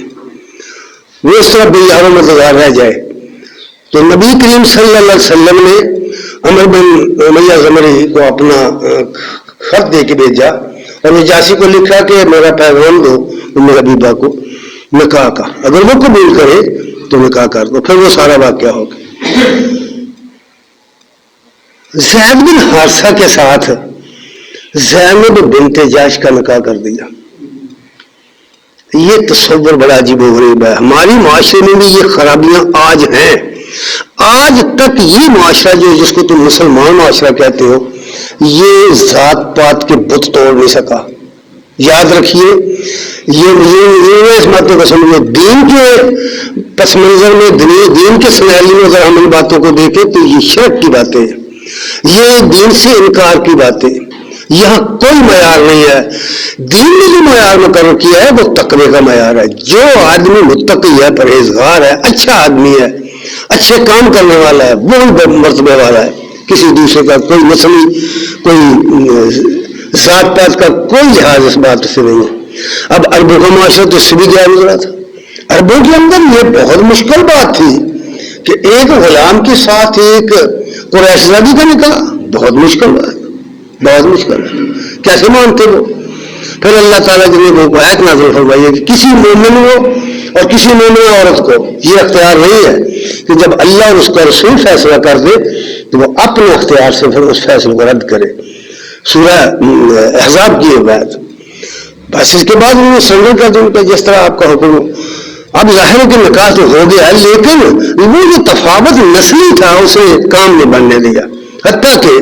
وہ اس طرح بیاروں میں گزار رہ جائے، تو نبی کریم صلی اللہ علیہ وسلم نے عمر بن امیہ زمری کو اپنا خط دے کے بھیجا، اور نجاشی کو لکھا کہ میرا پیغام دو ام حبیبہ کو نکاح کا، اگر وہ قبول کرے تو نکاح کر دو۔ پھر وہ سارا واقعہ ہو گیا۔ زید بن حارثہ کے ساتھ زینب بنت جاش کا نکاح کر دیا. یہ تصور بڑا عجیب و غریب ہے. ہماری معاشرے میں بھی یہ خرابیاں آج ہیں. آج تک یہ معاشرہ جو جس کو تم مسلمان معاشرہ کہتے ہو یہ ذات پات کے بت توڑ نہیں سکا. یاد رکھیے یہ اس باتوں کو سمجھو. دین کے پس منظر میں دین کے سنہری میں اگر ہم ان باتوں کو دیکھیں تو یہ شرک کی باتیں ہیں, یہ دین سے انکار کی باتیں. یہاں کوئی معیار نہیں ہے. دین نے جو معیار مقرر کیا ہے وہ تقوی کا معیار ہے. جو آدمی متقی ہے, پرہیزگار ہے, اچھا آدمی ہے, اچھے کام کرنے والا ہے, وہ مرتبے والا ہے. کسی دوسرے کا کوئی نسلی کوئی ذات پات کا کوئی لحاظ اس بات سے نہیں ہے. اب عربوں کا معاشرہ تو اس سے بھی کیا گزرا تھا. عربوں کے اندر یہ بہت مشکل بات تھی کہ ایک غلام کے ساتھ ایک قریش زادی کا نکاح. بہت مشکل بات, بہت مشکل ہے. کیسے مانتے وہ؟ پھر اللہ تعالیٰ نے وہ آیت نازل فرمائی ہے کہ کسی مومن کو اور کسی مومن عورت کو یہ اختیار نہیں ہے کہ جب اللہ اور اس کا رسول فیصلہ کر دے تو وہ اپنے اختیار سے پھر اس فیصلے کو رد کرے. سورہ احزاب کی یہ بات. بس اس کے بعد انہوں نے سرنڈر کر دیا جس طرح آپ کا حکم ہو. اب ظاہر ہے کہ نکاح تو ہو گیا لیکن وہ جو تفاوت نسلی تھا اسے کام نہیں بننے دیا. حتیٰ کہ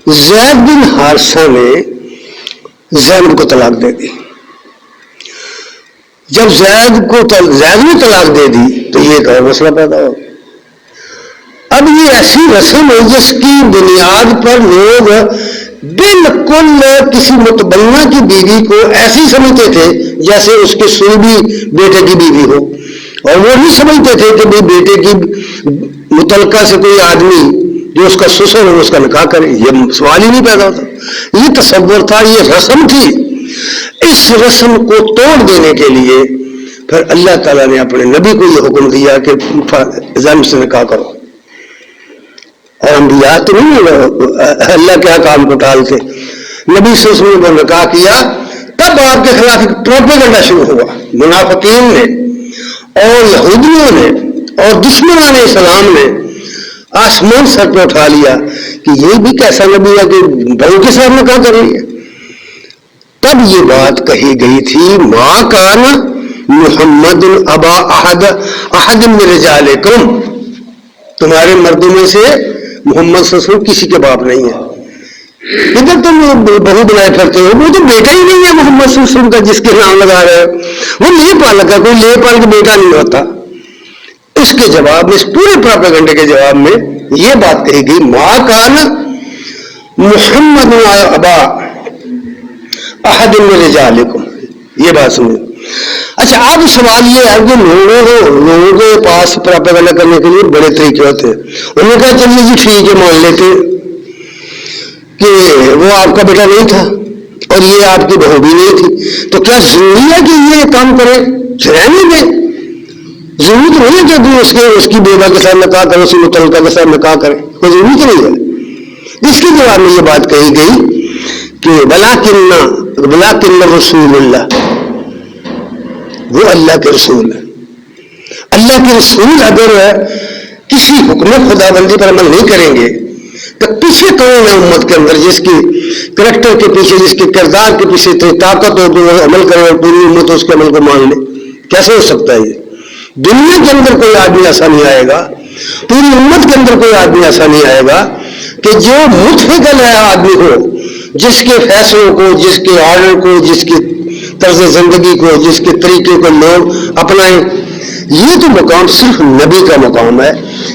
زید بن حارثہ نے زینب کو طلاق دے دی. جب زید نے طلاق دے دی تو یہ ایک اور مسئلہ پیدا ہو. اب یہ ایسی رسم ہے جس کی بنیاد پر لوگ بالکل کسی متبنہ کی بیوی کو ایسی سمجھتے تھے جیسے اس کے سوئی بیٹے کی بیوی ہو, اور وہ نہیں سمجھتے تھے کہ بیٹے کی متعلقہ سے کوئی آدمی جو اس کا سسر ہو اس کا نکاح کرے. یہ سوال ہی نہیں پیدا ہوتا. یہ تصور تھا, یہ رسم تھی. اس رسم کو توڑ دینے کے لیے پھر اللہ تعالیٰ نے اپنے نبی کو یہ حکم دیا کہ زینب سے نکاح کرو. اور انبیاء تو نہیں اللہ کے حکام کو ٹالتے. نبی صلی اللہ علیہ وسلم نے نکاح کیا تب آپ کے خلاف ایک پروپیگنڈا شروع ہوا. منافقین نے اور یہودیوں نے اور دشمنان اسلام نے آسمان سر پہ اٹھا لیا کہ یہ بھی کیسا نبی ہے کہ بہو کے ساتھ نکاح کر رہی ہے. تب یہ بات کہی گئی تھی ما کان محمد ابا احد من رجالکم, تمہارے مردوں میں سے محمد صلی اللہ علیہ وسلم کسی کے باپ نہیں ہے. ادھر تم بہو بنائے پھرتے ہو, وہ تو بیٹا ہی نہیں ہے محمد صلی اللہ علیہ وسلم کا جس کے نام لگا رہے ہو. وہ لے پالک ہے, کوئی لے پال کے بیٹا نہیں ہوتا. اس کے جواب میں, اس پورے پروپیگنڈے کے جواب میں یہ بات کہی گئی ما کان محمد ابا احد من رجالکم. یہ بات سنیں. اچھا اب سوال یہ ہے کہ لوگوں کے پاس پروپیگنڈا کرنے کے لیے بڑے طریقے ہوتے ہیں. انہوں نے کہا چلیے جی ٹھیک ہے مان لیتے کہ وہ آپ کا بیٹا نہیں تھا اور یہ آپ کی بہو بھی نہیں تھی, تو کیا ضروری ہے کہ یہ کام کرے؟ رہنے دیں. ضروری تو نہیں ہے کہ اس کی بیوہ کے ساتھ نکاح کرے, اس کی متعلقہ کے ساتھ نکاح کرے, کوئی ضروری تو نہیں ہے. اس کے جواب میں یہ بات کہی گئی کہ ولکن رسول اللہ, وہ اللہ کے رسول ہے. اللہ کے رسول اگر کسی حکم خدا بندی پر عمل نہیں کریں گے تو پیچھے کون ہے امت کے اندر جس کی کریکٹر کے پیچھے, جس کے کردار کے پیچھے اتنی طاقت ہو کہ وہ عمل کرے اور پوری امت اس کے عمل کو مان لے؟ کیسے ہو سکتا ہے؟ یہ دنیا کے اندر کوئی آدمی ایسا نہیں آئے گا, پوری امت کے اندر کوئی آدمی ایسا نہیں آئے گا کہ جو متفقل ہے آدمی ہو, جس کے فیصلوں کو, جس کے آرڈر کو, جس کی طرز زندگی کو, جس کے طریقے کو لوگ اپنائیں. یہ تو مقام صرف نبی کا مقام ہے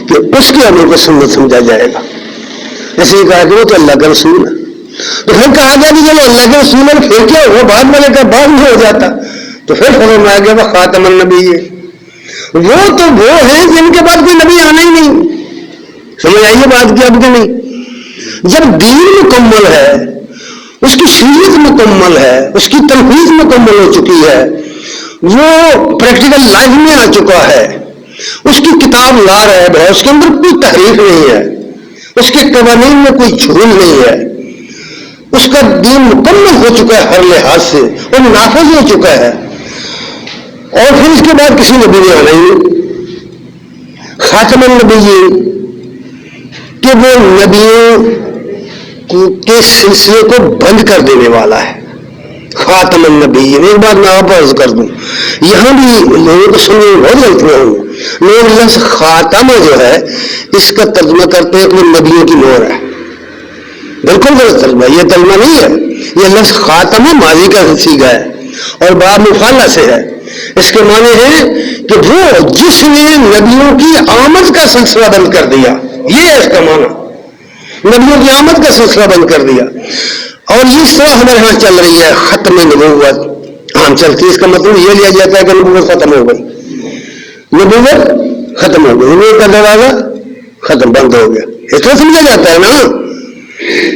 کہ اس کے عمل کو سنت سمجھا جائے گا. جیسے یہ کہا کہ وہ تو اللہ کا رسول ہے, تو پھر کہا گیا کہ چلو اللہ کے رسول ہے, پھر کیا ہوا بعد میں کا بعد میں ہو جاتا, تو پھر فرمایا گیا وہ خاتم النبی ہے. وہ تو وہ ہیں جن کے بعد کوئی نبی آنا ہی نہیں. سمجھ آئیے بات کی اب کہ نہیں؟ جب دین مکمل ہے, اس کی شریعت مکمل ہے, اس کی تنفیذ مکمل ہو چکی ہے, وہ پریکٹیکل لائف میں آ چکا ہے, اس کی کتاب لا رہا ہے, اس کے اندر کوئی تحریف نہیں ہے, اس کے قوانین میں کوئی جھول نہیں ہے, اس کا دین مکمل ہو چکا ہے ہر لحاظ سے اور نافذ ہو چکا ہے, اور پھر اس کے بعد کسی نبی نے آنا ہی نہیں. خاتم النبی کہ کہ وہ نبیوں کے سلسلے کو بند کر دینے والا ہے. خاتم النبیین. ایک بات میں آپ عرض کر دوں, یہاں بھی لوگوں کو سننے میں بہت غلطیاں ہوں. لوگ لفظ خاتمہ جو ہے اس کا ترجمہ کرتے ہیں کہ وہ نبیوں کی مہر ہے. بالکل غلط ترجمہ, یہ ترجمہ نہیں ہے. یہ لفظ خاتمہ ماضی کا صیغہ ہے اور باب مفعلہ سے ہے. اس کے معنی ہے کہ وہ جس نے نبیوں کی آمد کا سلسلہ بند کر دیا, یہ ہے اس کا معنی. نبیوں کی آمد کا سلسلہ بند کر دیا. اور اس طرح ہمارے یہاں چل رہی ہے ختم نبوت عام چلتی ہے. اس کا مطلب یہ لیا جاتا ہے کہ نبوت ختم ہو گئی, نبوت ختم ہو گئی, نبوت کا دروازہ ختم بند ہو گیا. اس طرح سمجھا جاتا ہے نا,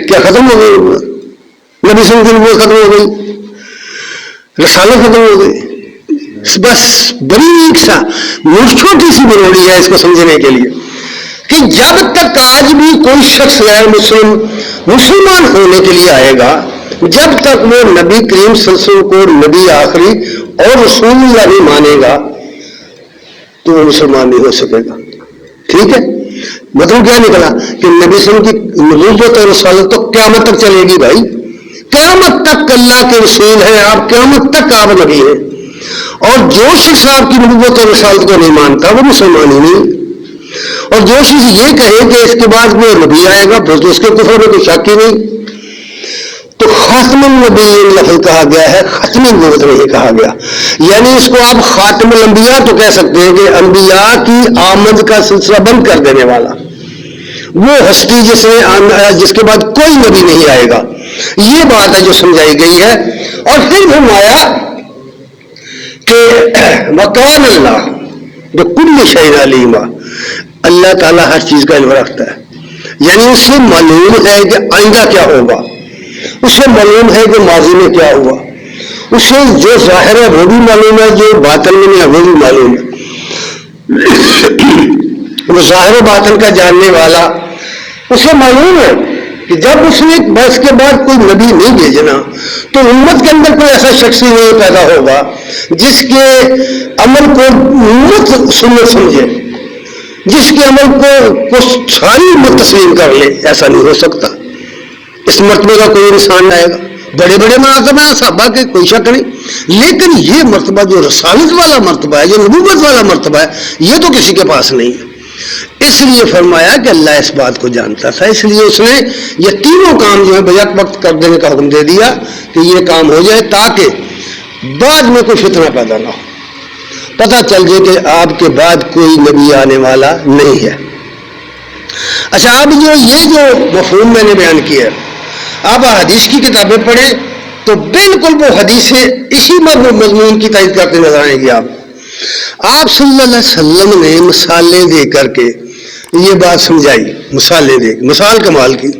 کیا ختم ہو گئی نبوت, نبی صلی اللہ علیہ وسلم ختم ہو گئی, رسالت ختم ہو گئی. بس بریک سا چھوٹی سی بنوڑی ہے اس کو سمجھنے کے لیے کہ جب تک آج بھی کوئی شخص غیر مسلمان ہونے کے لیے آئے گا, جب تک وہ نبی کریم صلی اللہ علیہ وسلم کو نبی آخری اور رسول اللہ نہیں مانے گا تو وہ مسلمان نہیں ہو سکے گا. ٹھیک ہے, مطلب کیا نکلا کہ نبی صلی اللہ علیہ وسلم کی نبوت اور رسالت تو قیامت تک چلے گی. بھائی قیامت تک اللہ کے رسول ہیں آپ, قیامت تک آپ نبی ہیں. اور جو شخص آپ کی نبوت اور رسالت کو نہیں مانتا وہ مسلمان ہی نہیں. اور جو شخص یہ کہے کہ اس کے بعد وہ نبی آئے گا پھر تو اس کے کفر میں کوئی شک ہی نہیں. تو خاتم النبیین لفظ کہا گیا ہے, ختم نبوت نہیں کہا گیا. یعنی اس کو آپ خاتم الانبیاء تو کہہ سکتے ہیں کہ انبیاء کی آمد کا سلسلہ بند کر دینے والا, وہ ہستی جس کے بعد کوئی نبی نہیں آئے گا. یہ بات ہے جو سمجھائی گئی ہے. اور پھر فرمایا کہ وکان اللہ بکل شیء علیما, اللہ تعالیٰ ہر چیز کا علم رکھتا ہے. یعنی اس سے معلوم ہے کہ آئندہ کیا ہوگا, اس سے معلوم ہے کہ ماضی میں کیا ہوا, اس سے جو ظاہر ہے وہ بھی معلوم ہے, جو باطن میں ہے وہ بھی معلوم ہے. وہ ظاہر و باطن کا جاننے والا, اسے معلوم ہے کہ جب اس نے بس کے بعد کوئی نبی نہیں بھیجنا تو امت کے اندر کوئی ایسا شخص نہیں پیدا ہوگا جس کے عمل کو امت سنت سمجھے, جس کے عمل کو ساری امت تسلیم کر لے. ایسا نہیں ہو سکتا. اس مرتبے کا کوئی انسان آئے گا. بڑے بڑے مراتب ہیں صحابہ کے, کوئی شک نہیں, لیکن یہ مرتبہ جو رسالت والا مرتبہ ہے, جو نبوت والا مرتبہ ہے, یہ تو کسی کے پاس نہیں ہے. اس لیے فرمایا کہ اللہ اس بات کو جانتا تھا, اس لیے اس نے یہ تینوں کام جو ہے بیک وقت کر دینے کا حکم دے دیا کہ یہ کام ہو جائے تاکہ بعد میں کوئی فتنہ پیدا نہ ہو. پتہ چل جائے کہ آپ کے بعد کوئی نبی آنے والا نہیں ہے. اچھا, اب جو مفہوم میں نے بیان کیا, آپ حدیث کی کتابیں پڑھیں تو بالکل وہ حدیثیں اسی مضمون کی تائید کرتے نظر آئیں گی. آپ صلی اللہ علیہ وسلم نے مثالیں دے کر کے یہ بات سمجھائی. مثالیں دے, مثال کمال کی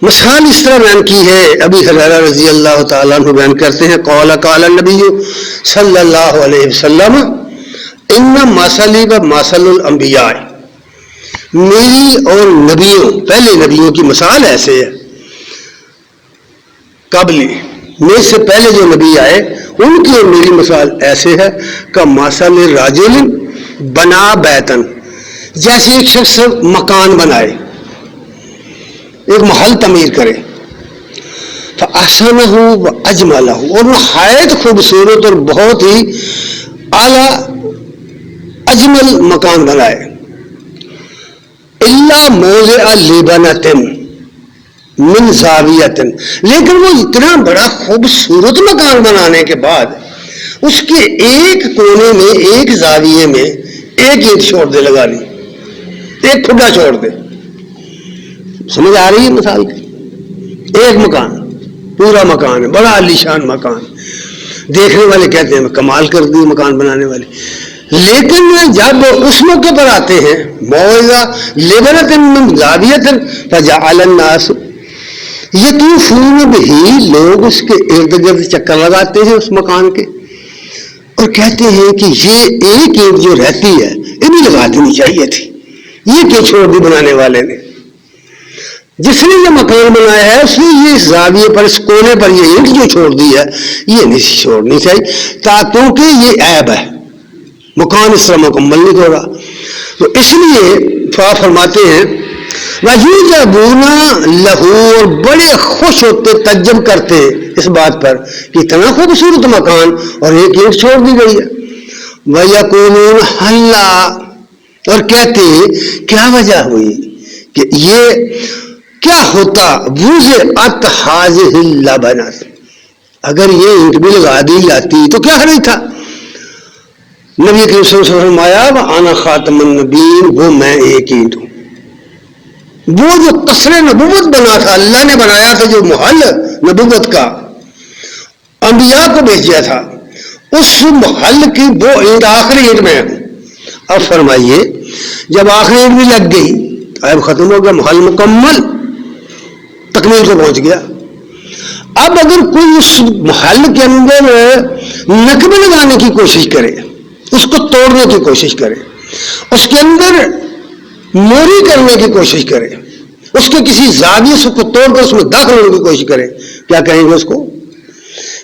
مثال اس طرح بیان کی ہے. ابی ہریرہ رضی اللہ تعالیٰ عنہ بیان کرتے ہیں, قال النبی صلی اللہ علیہ وسلم ان مثلی و مثل الانبیاء, میری اور نبیوں, پہلے نبیوں کی مثال ایسے ہے, قبلی میرے سے پہلے جو نبی آئے ان کی اور میری مثال ایسے ہے کہ مثل راجل بنا بیتن, جیسے ایک شخص مکان بنائے, ایک محل تعمیر کرے, فاحسنہ واجملہ, اور نہایت خوبصورت اور بہت ہی اعلیٰ اجمل مکان بنائے, الا موضع لبنۃ من زاویۃ, لیکن وہ اتنا بڑا خوبصورت مکان بنانے کے بعد اس کے ایک کونے میں, ایک زاویے میں ایک اینٹ چھوڑ دے, لگا لی, ایک کھڈا چھوڑ دے. سمجھ آ رہی ہے مثال کی؟ ایک مکان, پورا مکان ہے, بڑا عالیشان مکان, دیکھنے والے کہتے ہیں کمال کر دی مکان بنانے والے. لیکن جب اس موقع پر آتے ہیں موضع لبنۃ من زاویۃ فجعل الناس یطوفون بہ, لوگ اس کے ارد گرد چکر لگاتے ہیں اس مکان کے اور کہتے ہیں کہ یہ ایک اینٹ جو رہتی ہے یہ بھی لگا دینی چاہیے تھی, یہ کیوں چھوڑ دی بنانے والے نے؟ جس نے یہ مکان بنایا ہے اس نے یہ زاویے پر, اس کونے پر یہ اینٹ جو چھوڑ دی ہے یہ نہیں چھوڑنی چاہیے, کیونکہ یہ عیب ہے, مکان اس طرح مکمل نہیں ہو رہا. تو اس لیے فرماتے ہیں وَيُعْجَبُونَ لَهُ، اور بڑے خوش ہوتے تجب کرتے اس بات پر کہ اتنا خوبصورت مکان اور ایک اینٹ چھوڑ دی گئی ہے. وَيَقُولُونَ هَلَّا، اور کہتے کیا وجہ ہوئی کہ یہ کیا ہوتا وُزِعَتْ هَٰذِهِ اللَّبَنَةُ، اگر یہ اینٹ بھی لگا دی جاتی تو کیا حرج تھا. نبی کریم صلی اللہ علیہ وسلم فرمایا وَأَنَا خَاتَمُ النَّبِيِّينَ، وہ میں ایک اینٹ ہوں. وہ جو قصر نبوت بنا تھا، اللہ نے بنایا تھا جو محل نبوت کا، انبیاء کو بھیجا تھا، اس محل کی وہ اینٹ آخری اینٹ میں ہوں. اب فرمائیے جب آخری اینٹ بھی لگ گئی اب ختم ہو گیا، محل مکمل تکمیل کو پہنچ گیا. اب اگر کوئی اس محل کے اندر نقب لگانے کی کوشش کرے، اس کو توڑنے کی کوشش کرے، اس کے اندر موری کرنے کی کوشش کرے، اس کے کسی زاویے سے کو توڑ کر اس میں داخل ہونے کی کوشش کرے، کیا کہیں گے اس کو؟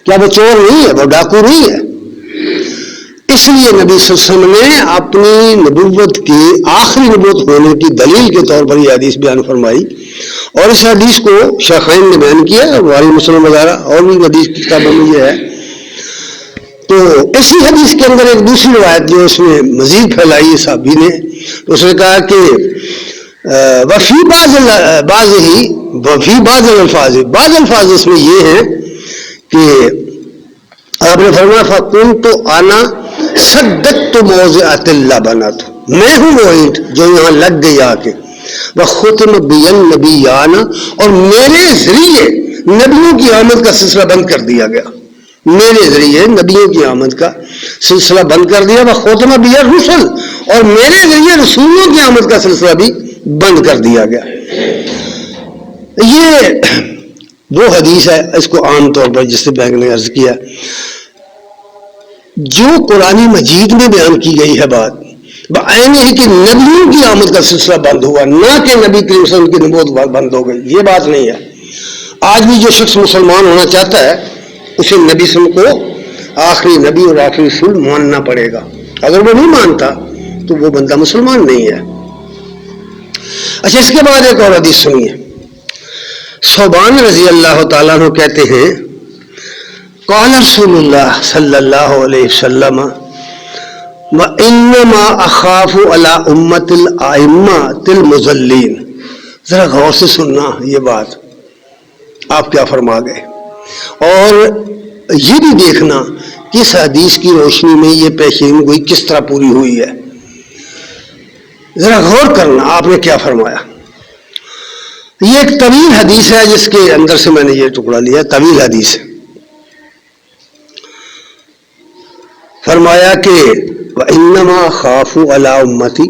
کیا وہ چور نہیں ہے، وہ ڈاکو نہیں ہے؟ اس لیے نبی صلی اللہ علیہ وسلم نے اپنی نبوت کی آخری نبوت ہونے کی دلیل کے طور پر یہ حدیث بیان فرمائی، اور اس حدیث کو شیخین نے بیان کیا، بخاری مسلم وغیرہ اور بھی حدیث کی کتابوں میں یہ ہے. تو اسی حدیث کے اندر ایک دوسری روایت جو اس میں مزید پھیلائی صحابی نے، اس نے کہا کہ وفی بعض الفاظ اس میں یہ ہیں کہ آپ نے فرمایا فَقُلْتُ أَنَا صَدَّقْتُ مَوْضِعَةَ اللَّبَنَةُ، میں ہوں وہ اینٹ جو یہاں لگ گئی آ کے. وَخُتِمَ بِيَ النَّبِيَّانَ، اور میرے ذریعے نبیوں کی آمد کا سلسلہ بند کر دیا گیا، میرے ذریعے نبیوں کی آمد کا سلسلہ بند کر دیا. وَخُتِمَ بِيَ الرُّسُلُ، اور میرے ذریعے رسولوں کی آمد کا سلسلہ بھی بند کر دیا گیا. یہ وہ حدیث ہے، اس کو عام طور پر جس سے بینک نے عرض کیا جو قرآن مجید میں بیان کی گئی ہے بات بعین ہی کہ نبیوں کی آمد کا سلسلہ بند ہوا، نہ کہ نبی کریم صلی اللہ علیہ وسلم کی نبوت بند ہو گئی، یہ بات نہیں ہے. آج بھی جو شخص مسلمان ہونا چاہتا ہے اسے نبی صلی اللہ علیہ وسلم کو آخری نبی اور آخری رسول ماننا پڑے گا. اگر وہ نہیں مانتا تو وہ بندہ مسلمان نہیں ہے. اچھا، اس کے بعد ایک اور حدیث سنیے. صوبان رضی اللہ تعالیٰ عنہ کہتے ہیں قال رسول اللہ صلی اللہ علیہ وسلم وَإِنَّمَا أَخَافُ عَلَىٰ أُمَّةِ الْأَئِمَّةِ الْمُضَلِّينَ. ذرا غور سے سننا یہ بات آپ کیا فرما گئے، اور یہ بھی دیکھنا کہ اس حدیث کی روشنی میں یہ پیشین گوئی کس طرح پوری ہوئی ہے. ذرا غور کرنا آپ نے کیا فرمایا. یہ ایک طویل حدیث ہے جس کے اندر سے میں نے یہ ٹکڑا لیا، طویل حدیث ہے. فرمایا کہ وَإِنَّمَا خَافُ عَلَىٰ أُمَّتِي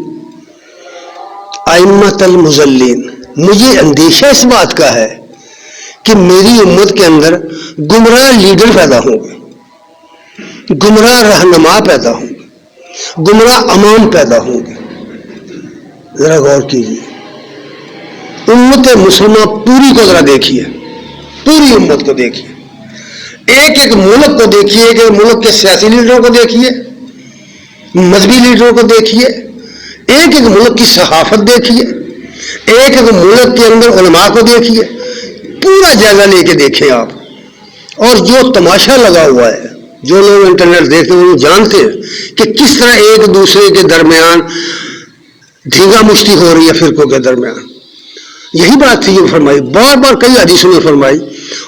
أَئِمَّةَ الْمُضَلِّينَ، مجھے اندیشہ اس بات کا ہے کہ میری امت کے اندر گمراہ لیڈر پیدا ہوں گے، گمراہ رہنما پیدا ہوں گے، گمراہ امام پیدا ہوں گے. ذرا غور کیجیے، امت مسلمہ پوری کو ذرا دیکھیے، پوری امت کو دیکھیے، ایک ایک ملک کو دیکھیے، ایک ایک ملک کے سیاسی لیڈروں کو دیکھیے، مذہبی لیڈروں کو دیکھیے، ایک ایک ملک کی صحافت دیکھیے، ایک ایک ملک کے اندر علماء کو دیکھیے، پورا جائزہ لے کے دیکھیں آپ. اور جو تماشا لگا ہوا ہے، جو لوگ انٹرنیٹ دیکھتے ہیں وہ جانتے ہیں کہ کس طرح ایک دوسرے کے درمیان دھینگا مشتی ہو رہی ہے فرقوں کے درمیان. یہی بات تھی جو فرمائی، بار بار کئی حدیثوں میں فرمائی،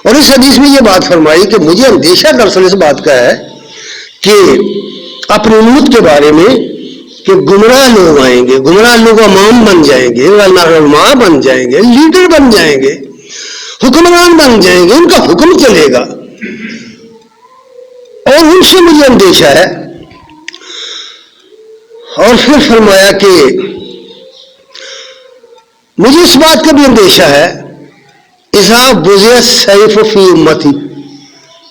اور اس حدیث میں یہ بات فرمائی کہ مجھے اندیشہ دراصل اس بات کا ہے کہ اپنی امت کے بارے میں کہ گمراہ لوگ آئیں گے، گمراہ لوگ امام بن جائیں گے، علماء بن جائیں گے، لیڈر بن جائیں گے، حکمران بن جائیں گے، ان کا حکم چلے گا، اور ان سے مجھے اندیشہ ہے. اور پھر فرمایا کہ مجھے اس بات کا بھی اندیشہ ہے اذا بزع السیف فی امتی،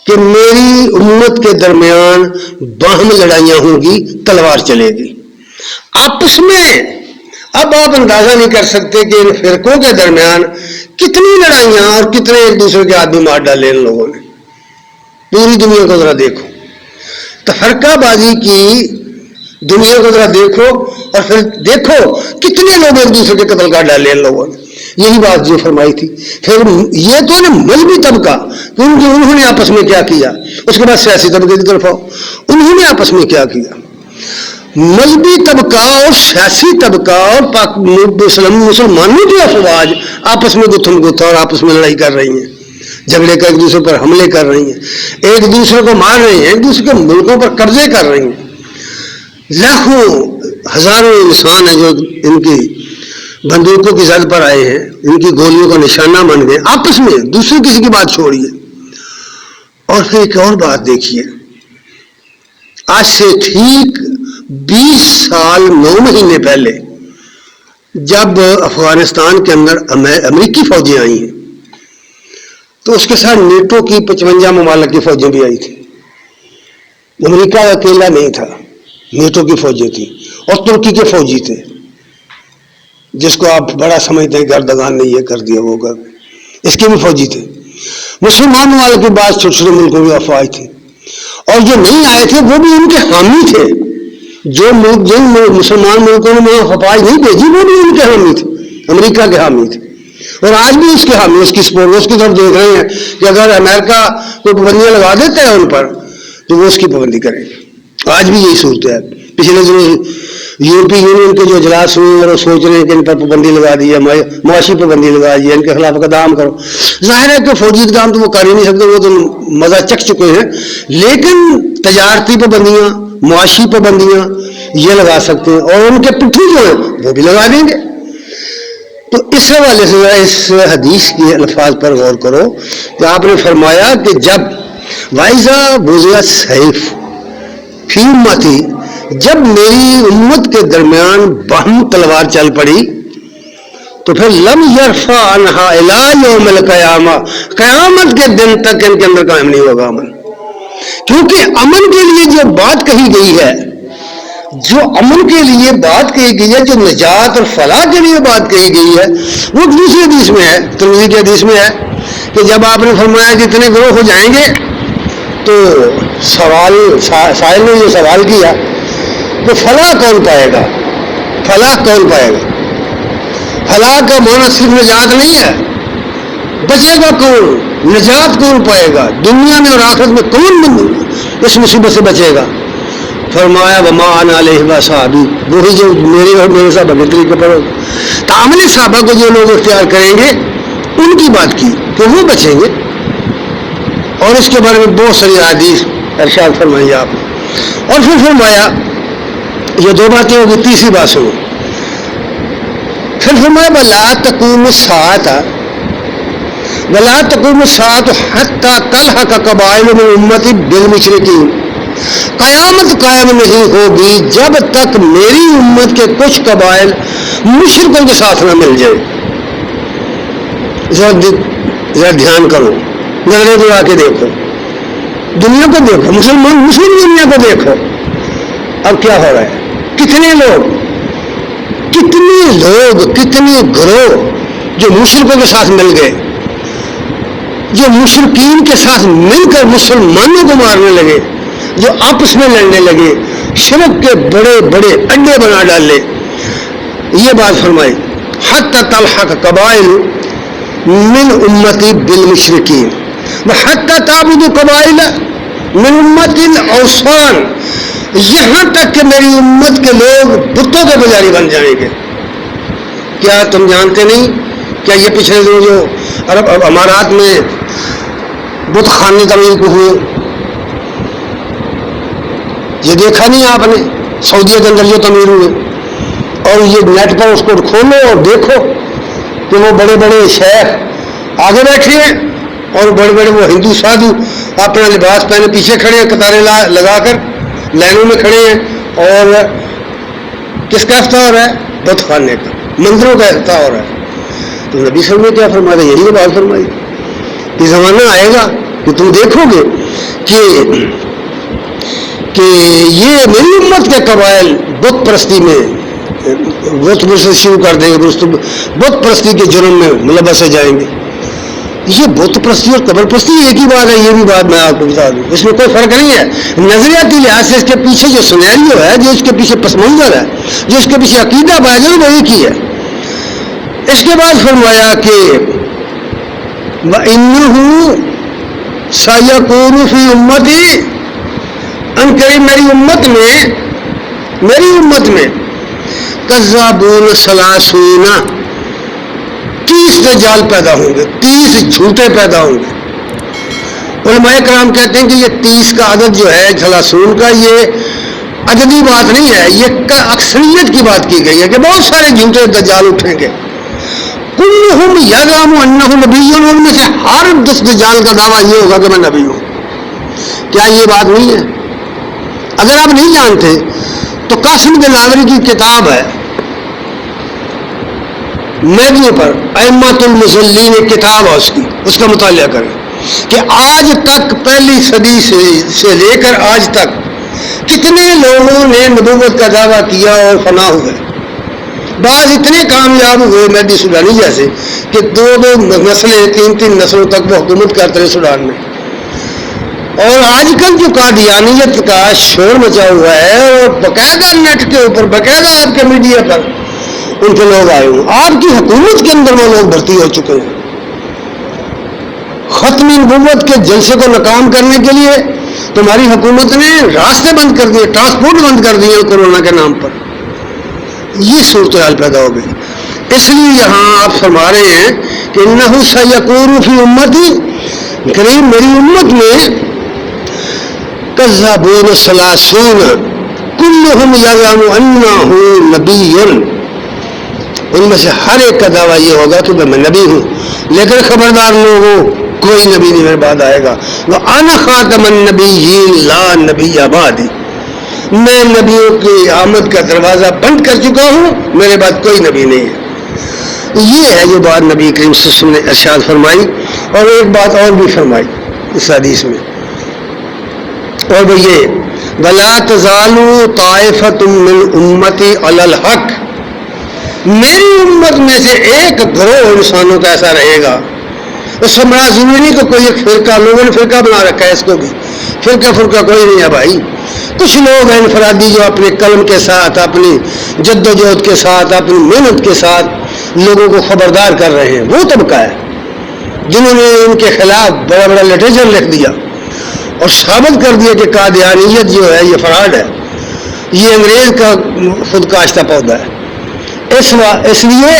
کہ میری امت کے درمیان باہم لڑائیاں ہوں گی، تلوار چلے گی آپس میں. اب آپ اندازہ نہیں کر سکتے کہ ان فرقوں کے درمیان کتنی لڑائیاں اور کتنے ایک دوسرے کے آدمی مار ڈالے ان لوگوں نے. پوری دنیا کو ذرا دیکھو، تفرقہ بازی کی دنیا کو ذرا دیکھو، اور پھر دیکھو کتنے لوگ ایک دوسرے کے قتل کر ڈالے ان لوگوں نے. یہی بات جو فرمائی تھی. پھر یہ تو نا مذہبی طبقہ انہوں نے آپس میں کیا کیا. اس کے بعد سیاسی طبقے کی طرف آؤ, انہوں نے آپس میں کیا کیا. مذہبی طبقہ اور سیاسی طبقہ اور مسلمانوں کی افواج آپس میں گتھم گتھا اور آپس میں لڑائی کر رہی ہیں, جھگڑے کر ایک دوسرے پر حملے کر رہی ہیں, ایک دوسرے کو مار رہی ہیں, ایک دوسرے کے ملکوں پر قبضے کر رہی ہیں. لاکھوں ہزاروں انسان ہیں جو ان کی بندوقوں کی زد پر آئے ہیں, ان کی گولیوں کا نشانہ بن گئے آپس میں, دوسرے کسی کی بات چھوڑیے. اور پھر ایک اور بات دیکھیے, آج سے ٹھیک 20 سال 9 مہینے پہلے جب افغانستان کے اندر امریکی فوجیں آئی ہیں تو اس کے ساتھ نیٹو کی 55 ممالک کی فوجیں بھی آئی تھی. امریکہ اکیلا نہیں تھا, نیٹو کی فوجیں تھیں اور ترکی کے فوجی تھے, جس کو آپ بڑا سمجھتے ہیں گردگان نے یہ کر دیا وہ کر, اس کے بھی فوجی تھے. مسلمان ممالک کے بعد چھوٹے چھوٹے ملکوں کی افواج تھی, اور جو نہیں آئے تھے وہ بھی ان کے حامی تھے. جو ملک جن مسلمان ملکوں نے وہاں افواج نہیں بھیجی وہ بھی ان کے حامی تھے, امریکہ کے حامی تھے. اور آج بھی اس کے حامی, اس کی سپورٹ, اس کی طرف دیکھ رہے ہیں کہ اگر امریکہ کوئی پابندیاں لگا دیتا ہے ان پر تو وہ اس کی پابندی کریں گے. آج بھی یہی صورت ہے. پچھلے دنوں یورپی یونین کے جو اجلاس ہوئے اور وہ سوچ رہے ہیں کہ ان پر پابندی لگا دی ہے, معاشی پابندی لگا دی ہے, ان کے خلاف اقدام کرو. ظاہر ہے کہ فوجی اقدام تو وہ کر ہی نہیں سکتے, وہ تو مزہ چکھ چکے ہیں, لیکن تجارتی پابندیاں, معاشی پابندیاں یہ لگا سکتے ہیں, اور ان کے پٹھو جو ہیں وہ بھی لگا دیں گے. تو اس حوالے سے اس حدیث کے الفاظ پر غور کرو کہ آپ نے فرمایا کہ جب وائزا بوزیا سیف فی امتی, جب میری امت کے درمیان باہم تلوار چل پڑی تو پھر لم یرفع عنہا الی یوم القیامہ, قیامت کے دن تک ان کے اندر قائم نہیں ہوگا امن. کیونکہ امن کے لیے جو بات کہی گئی ہے, جو امن کے لیے بات کہی گئی ہے, جو نجات اور فلاح کے لیے بات کہی گئی ہے, وہ دوسری حدیث میں ہے, ترمذی کی حدیث میں ہے کہ جب آپ نے فرمایا کہ اتنے گروہ ہو جائیں گے تو سائل نے جو سوال کیا تو فلاح کون پائے گا, فلاح کون پائے گا. فلاح کا معنی صرف نجات نہیں ہے, بچے گا کون, نجات کون پائے گا, دنیا میں اور آخرت میں کون اس مصیبت سے بچے گا. فرمایا وما انا علیہ واصحابی, وہی جو میرے اور میرے صحابہ کے طریقے پر ہوگا. تعامل صحابہ کو جو لوگ اختیار کریں گے ان کی بات کی کہ وہ بچیں گے. اور اس کے بارے میں بہت ساری حدیث ارشاد فرمائی آپ نے. اور پھر فرمایا یہ دو باتیں ہوگی, تیسری بات سنو. پھر فرمایا ولا تقوم الساعة ولا تقوم الساعة حتى تلحق قبائل من امتی بالمشرکین, قیامت قائم نہیں ہوگی جب تک میری امت کے کچھ قبائل مشرکوں کے ساتھ نہ مل جائے. ذرا دھیان کرو, نظریں دوڑا کے دیکھو, دنیا کو دیکھو, مسلم دنیا کو دیکھو. اب کیا ہو رہا ہے, کتنے لوگ کتنے گروہ جو مشرکوں کے ساتھ مل گئے, جو مشرکین کے ساتھ مل کر مسلمانوں کو مارنے لگے, جو آپس میں لڑنے لگے, شرک کے بڑے بڑے اڈے بنا ڈالے. یہ بات فرمائی حتی تلحق قبائل من امتی بالمشرکین وحتی تعبد قبائل من امت الاوثان, یہاں تک کہ میری امت کے لوگ بتوں کے پجاری بن جائیں گے. کیا تم جانتے نہیں, کیا یہ پچھلے دنوں جو عرب امارات میں بت خانے تعمیر ہوئے, یہ دیکھا نہیں آپ نے, سعودیہ کے اندر جو تعمیر ہوئے, اور یہ نیٹ پر اس کو کھولو اور دیکھو کہ وہ بڑے بڑے شیخ آگے بیٹھے ہیں اور بڑے بڑے وہ ہندو سادھو اپنا لباس پہنے پیچھے کھڑے ہیں, قطاریں لگا کر لائنوں میں کھڑے ہیں, اور کس کا افتتاح ہو رہا ہے, بت خانے کا, مندروں کا افتتاح ہو رہا ہے. تو نبی صلی اللہ علیہ وسلم نے کیا فرمایا, یہی بات فرمائی کہ زمانہ آئے گا کہ تم دیکھو گے کہ یہ میری امت کے قبائل بت پرستی میں بت پرستی شروع کر دیں گے, بت پرستی کے جرم میں ملوث ہو جائیں گے. یہ بت پرستی اور قبر پرستی ایک ہی بات ہے, یہ بھی بات میں آپ کو بتا دوں, اس میں کوئی فرق نہیں ہے. نظریاتی لحاظ سے اس کے پیچھے جو سینیریو ہے, جو اس کے پیچھے پس منظر ہے, جو اس کے پیچھے عقیدہ پایا جائے وہ ایک ہی ہے. اس کے بعد فرمایا کہ وَإِنَّهُ سَيَكُونُ فِي أُمَّتِي، ان قریب میری امت میں کذابون ثلاثون 30 دجال پیدا ہوں گے، 30 جھوٹے پیدا ہوں گے۔ علماء کرام کہتے ہیں کہ یہ 30 کا عدد جو ہے 30 کا، یہ عددی بات نہیں ہے، یہ اکثریت کی بات کی گئی ہے کہ بہت سارے جھوٹے دجال اٹھیں گے۔ کلہم یزعم انہ نبی، ان میں سے ہر 10 دجال کا دعویٰ یہ ہوگا کہ میں نبی ہوں۔ کیا یہ بات نہیں ہے؟ اگر آپ نہیں جانتے تو قاسم بن نانوی کی کتاب ہے مہدیوں پر، ائمۃ المضلین ایک کتاب ہے اس کا مطالعہ کریں کہ آج تک پہلی صدی سے لے کر آج تک کتنے لوگوں نے نبوت کا دعویٰ کیا اور فنا ہوئے۔ بعض اتنے کامیاب ہوئے مہدی سوڈانی جیسے کہ 2 نسلیں 3 نسلوں تک وہ حکومت کرتے رہے سوڈان میں۔ اور آج کل جو قادیانیت کا شور مچا ہوا ہے اور باقاعدہ نیٹ کے اوپر، باقاعدہ آپ کے میڈیا پر ان کے لوگ آئے ہوں، آپ کی حکومت کے اندر وہ لوگ بھرتی ہو چکے ہیں۔ ختم نبوت کے جلسے کو ناکام کرنے کے لیے تمہاری حکومت نے راستے بند کر دیے، ٹرانسپورٹ بند کر دیے کورونا کے نام پر۔ یہ صورتحال پیدا ہو گئی۔ اس لیے یہاں آپ فرما رہے ہیں کہ انہ سیکون فی امتی، قریب میری امت میں کذابون ثلاثون کلہم یزعم انہ نبی، ان میں سے ہر ایک کا دعویٰ یہ ہوگا کہ میں نبی ہوں، لیکن خبردار لوگوں کوئی نبی نہیں میرے بعد آئے گا۔ وَأَنَا خَاتَمَ النَّبِيِّينَ لَا نَبِيَّ بَعْدِي، میں نبیوں کی آمد کا دروازہ بند کر چکا ہوں، میرے بعد کوئی نبی نہیں ہے۔ یہ ہے جو بات نبی کریم صلی اللہ علیہ وسلم نے ارشاد فرمائی، اور ایک بات اور بھی فرمائی اس حدیث میں، اور وہ یہ وَلَا تَزَالُ طَائِفَةٌ مِّنْ أُمَّتِي عَلَى الْحَقِّ، میری امت میں سے ایک گروہ انسانوں کا ایسا رہے گا۔ اس سے مراد ضروری نہیں کہ کوئی ایک فرقہ، لوگوں نے فرقہ بنا رکھا ہے، اس کو بھی فرقہ کوئی نہیں ہے بھائی۔ کچھ لوگ ہیں انفرادی جو اپنے قلم کے ساتھ، اپنی جد و جہد کے ساتھ، اپنی محنت کے ساتھ لوگوں کو خبردار کر رہے ہیں، وہ طبقہ ہے جنہوں نے ان کے خلاف بڑا بڑا لٹریچر لکھ دیا اور ثابت کر دیا کہ قادیانیت جو ہے یہ فراڈ ہے، یہ انگریز کا خود کاشتہ پودا ہے۔ اس لیے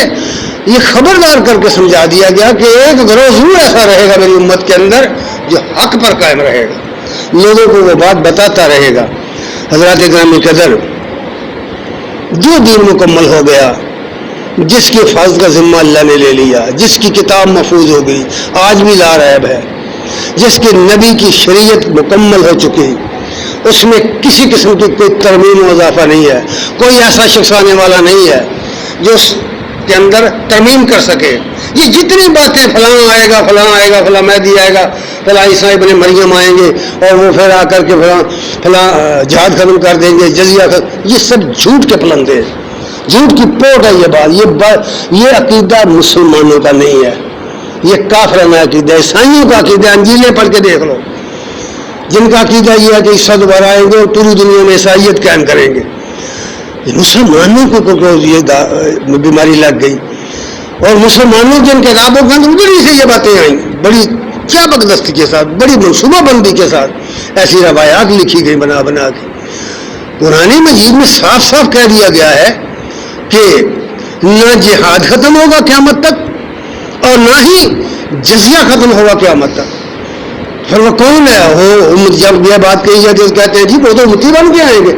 یہ خبردار کر کے سمجھا دیا گیا کہ ایک گروہ ضرور ایسا رہے گا میری امت کے اندر جو حق پر قائم رہے گا، لوگوں کو وہ بات بتاتا رہے گا۔ حضرات گرامی قدر، جو دین مکمل ہو گیا، جس کے حفاظت کا ذمہ اللہ نے لے لیا، جس کی کتاب محفوظ ہو گئی، آج بھی لا ریب ہے، جس کے نبی کی شریعت مکمل ہو چکی، اس میں کسی قسم کی کوئی ترمیم و اضافہ نہیں ہے، کوئی ایسا شخص آنے والا نہیں ہے جو اس کے اندر ترمیم کر سکے۔ یہ جتنی باتیں فلاں آئے گا، فلاں مہدی آئے گا، فلاں عیسیٰ ابن مریم آئیں گے اور وہ پھر آ کر کے فلاں جہاد ختم کر دیں گے، جزیہ ختم، یہ سب جھوٹ کے پلندے ہیں، جھوٹ کی پوٹ ہے یہ بات۔ یہ عقیدہ مسلمانوں کا نہیں ہے، یہ کافرانہ عقیدہ ہے، عیسائیوں کا عقیدہ۔ انجیلیں پڑھ کے دیکھ لو، جن کا عقیدہ یہ ہے کہ عیسیٰ دوبارہ آئیں گے اور پوری دنیا میں عیسائیت قائم کریں گے۔ مسلمانوں کو یہ بیماری لگ گئی، اور مسلمانوں کے ان کے رابطوں کے اندر ادھر ہی سے یہ باتیں آئیں، بڑی چابک دستی کے ساتھ، بڑی منصوبہ بندی کے ساتھ ایسی روایات لکھی گئی بنا کے۔ قرآن مجید میں صاف صاف کہہ دیا گیا ہے کہ نہ جہاد ختم ہوگا قیامت تک اور نہ ہی جزیہ ختم ہوگا قیامت تک۔ پھر وہ کون ہے؟ وہ جب یہ بات کہی جاتی ہے کہتے ہیں جی وہ تو امتی بن کے آئیں گے۔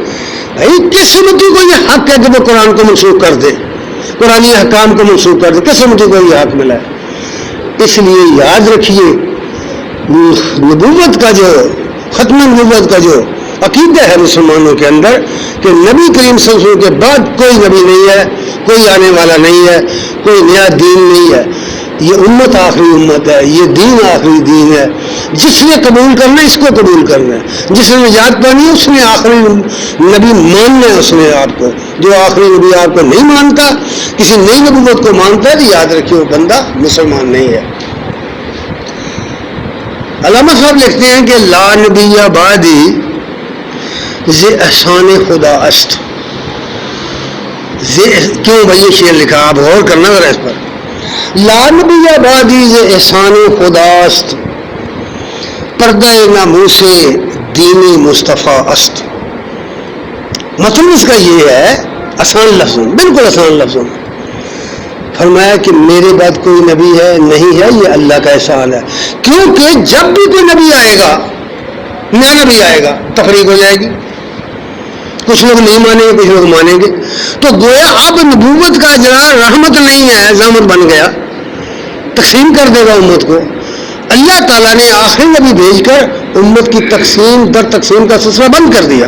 بھائی کس امتی کو یہ حق ہے کہ وہ قرآن کو منسوخ کر دے، قرآن احکام کو منسوخ کر دے؟ کس امتی کو یہ حق ملا ہے؟ اس لیے یاد رکھیے، نبوت کا جو ختم نبوت کا جو عقیدہ ہے مسلمانوں کے اندر کہ نبی کریم صلی اللہ علیہ وسلم کے بعد کوئی نبی نہیں ہے، کوئی آنے والا نہیں ہے، کوئی نیا دین نہیں ہے، یہ امت آخری امت ہے، یہ دین آخری دین ہے۔ جس نے قبول کرنا ہے اس کو قبول کرنا ہے، جس نے نجات پانی ہے اس نے آخری نبی ماننا ہے، اس نے آپ کو۔ جو آخری نبی آپ کو نہیں مانتا، کسی نئی نبوت کو مانتا ہے، تو یاد رکھیے وہ بندہ مسلمان نہیں ہے۔ علامہ صاحب لکھتے ہیں کہ لا نبی بعدی ز احسان خدا است۔ کیوں بھائی یہ شعر لکھا؟ آپ غور کرنا ذرا اس پر۔ لا نبی بعدی ز احسان خداست، پردہ ناموس دین مصطفیٰ است۔ مطلب اس کا یہ ہے آسان لفظوں، بالکل آسان لفظوں میں فرمایا کہ میرے بعد کوئی نبی ہے نہیں ہے، یہ اللہ کا احسان ہے، کیونکہ جب بھی کوئی نبی آئے گا، نیا نبی آئے گا، تفریق ہو جائے گی، کچھ لوگ نہیں مانیں گے، کچھ لوگ مانیں گے، تو گویا اب نبوت کا اجرا رحمت نہیں ہے، زحمت بن گیا، تقسیم کر دے گا امت کو۔ اللہ تعالیٰ نے آخری نبی بھیج کر امت کی تقسیم در تقسیم کا سلسلہ بند کر دیا۔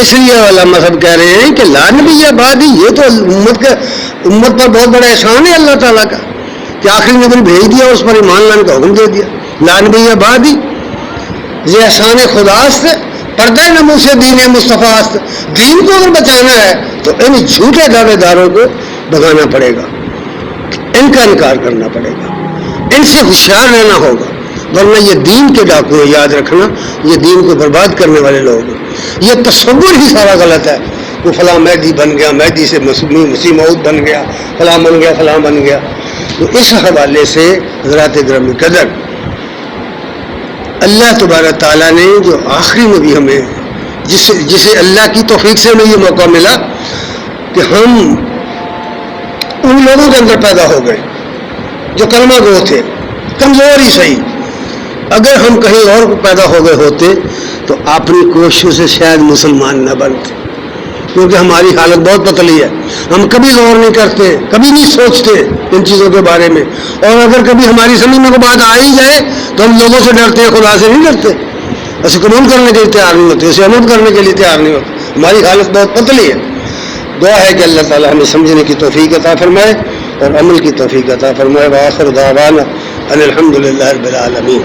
اس لیے علماء سب کہہ رہے ہیں کہ لا نبی بعد ہی، یہ تو امت پر بہت بڑا احسان ہے اللہ تعالیٰ کا کہ آخری نبی بھیج دیا، اس پر ایمان لانے کا حکم دے دیا۔ لا نبی بعد ہی یہ احسان خدا سے پردہ ناموس دین مصطفیٰ است۔ دین کو اگر بچانا ہے تو ان جھوٹے دعوے داروں کو بھگانا پڑے گا، ان کا انکار کرنا پڑے گا، ان سے ہوشیار رہنا ہوگا، ورنہ یہ دین کے ڈاکو ہیں، یاد رکھنا، یہ دین کو برباد کرنے والے لوگ ہیں۔ یہ تصور ہی سارا غلط ہے، وہ فلاں مہدی بن گیا، مہدی سے مسیح موعود بن گیا، فلاں بن گیا، فلاں بن گیا۔ تو اس حوالے سے حضرات گرامی قدر، اللہ تبارک تعالیٰ نے جو آخری نبی ہمیں جسے اللہ کی توفیق سے ہمیں یہ موقع ملا کہ ہم ان لوگوں کے اندر پیدا ہو گئے جو کلمہ گو تھے، کمزور ہی صحیح، اگر ہم کہیں اور پیدا ہو گئے ہوتے تو اپنی کوششوں سے شاید مسلمان نہ بنتے، کیونکہ ہماری حالت بہت پتلی ہے، ہم کبھی غور نہیں کرتے، کبھی نہیں سوچتے ان چیزوں کے بارے میں، اور اگر کبھی ہماری سمجھ میں کوئی بات آ ہی جائے تو ہم لوگوں سے ڈرتے ہیں، خدا سے نہیں ڈرتے، اسے قبول کرنے کے لیے تیار نہیں ہوتے، اسے عمل کرنے کے لیے تیار نہیں ہوتے، ہماری حالت بہت پتلی ہے۔ دعا ہے کہ اللہ تعالی ہمیں سمجھنے کی توفیق عطا فرمائے اور عمل کی توفیق عطا فرمائے۔ وآخر دعوانا ان الحمد للہ رب العالمین۔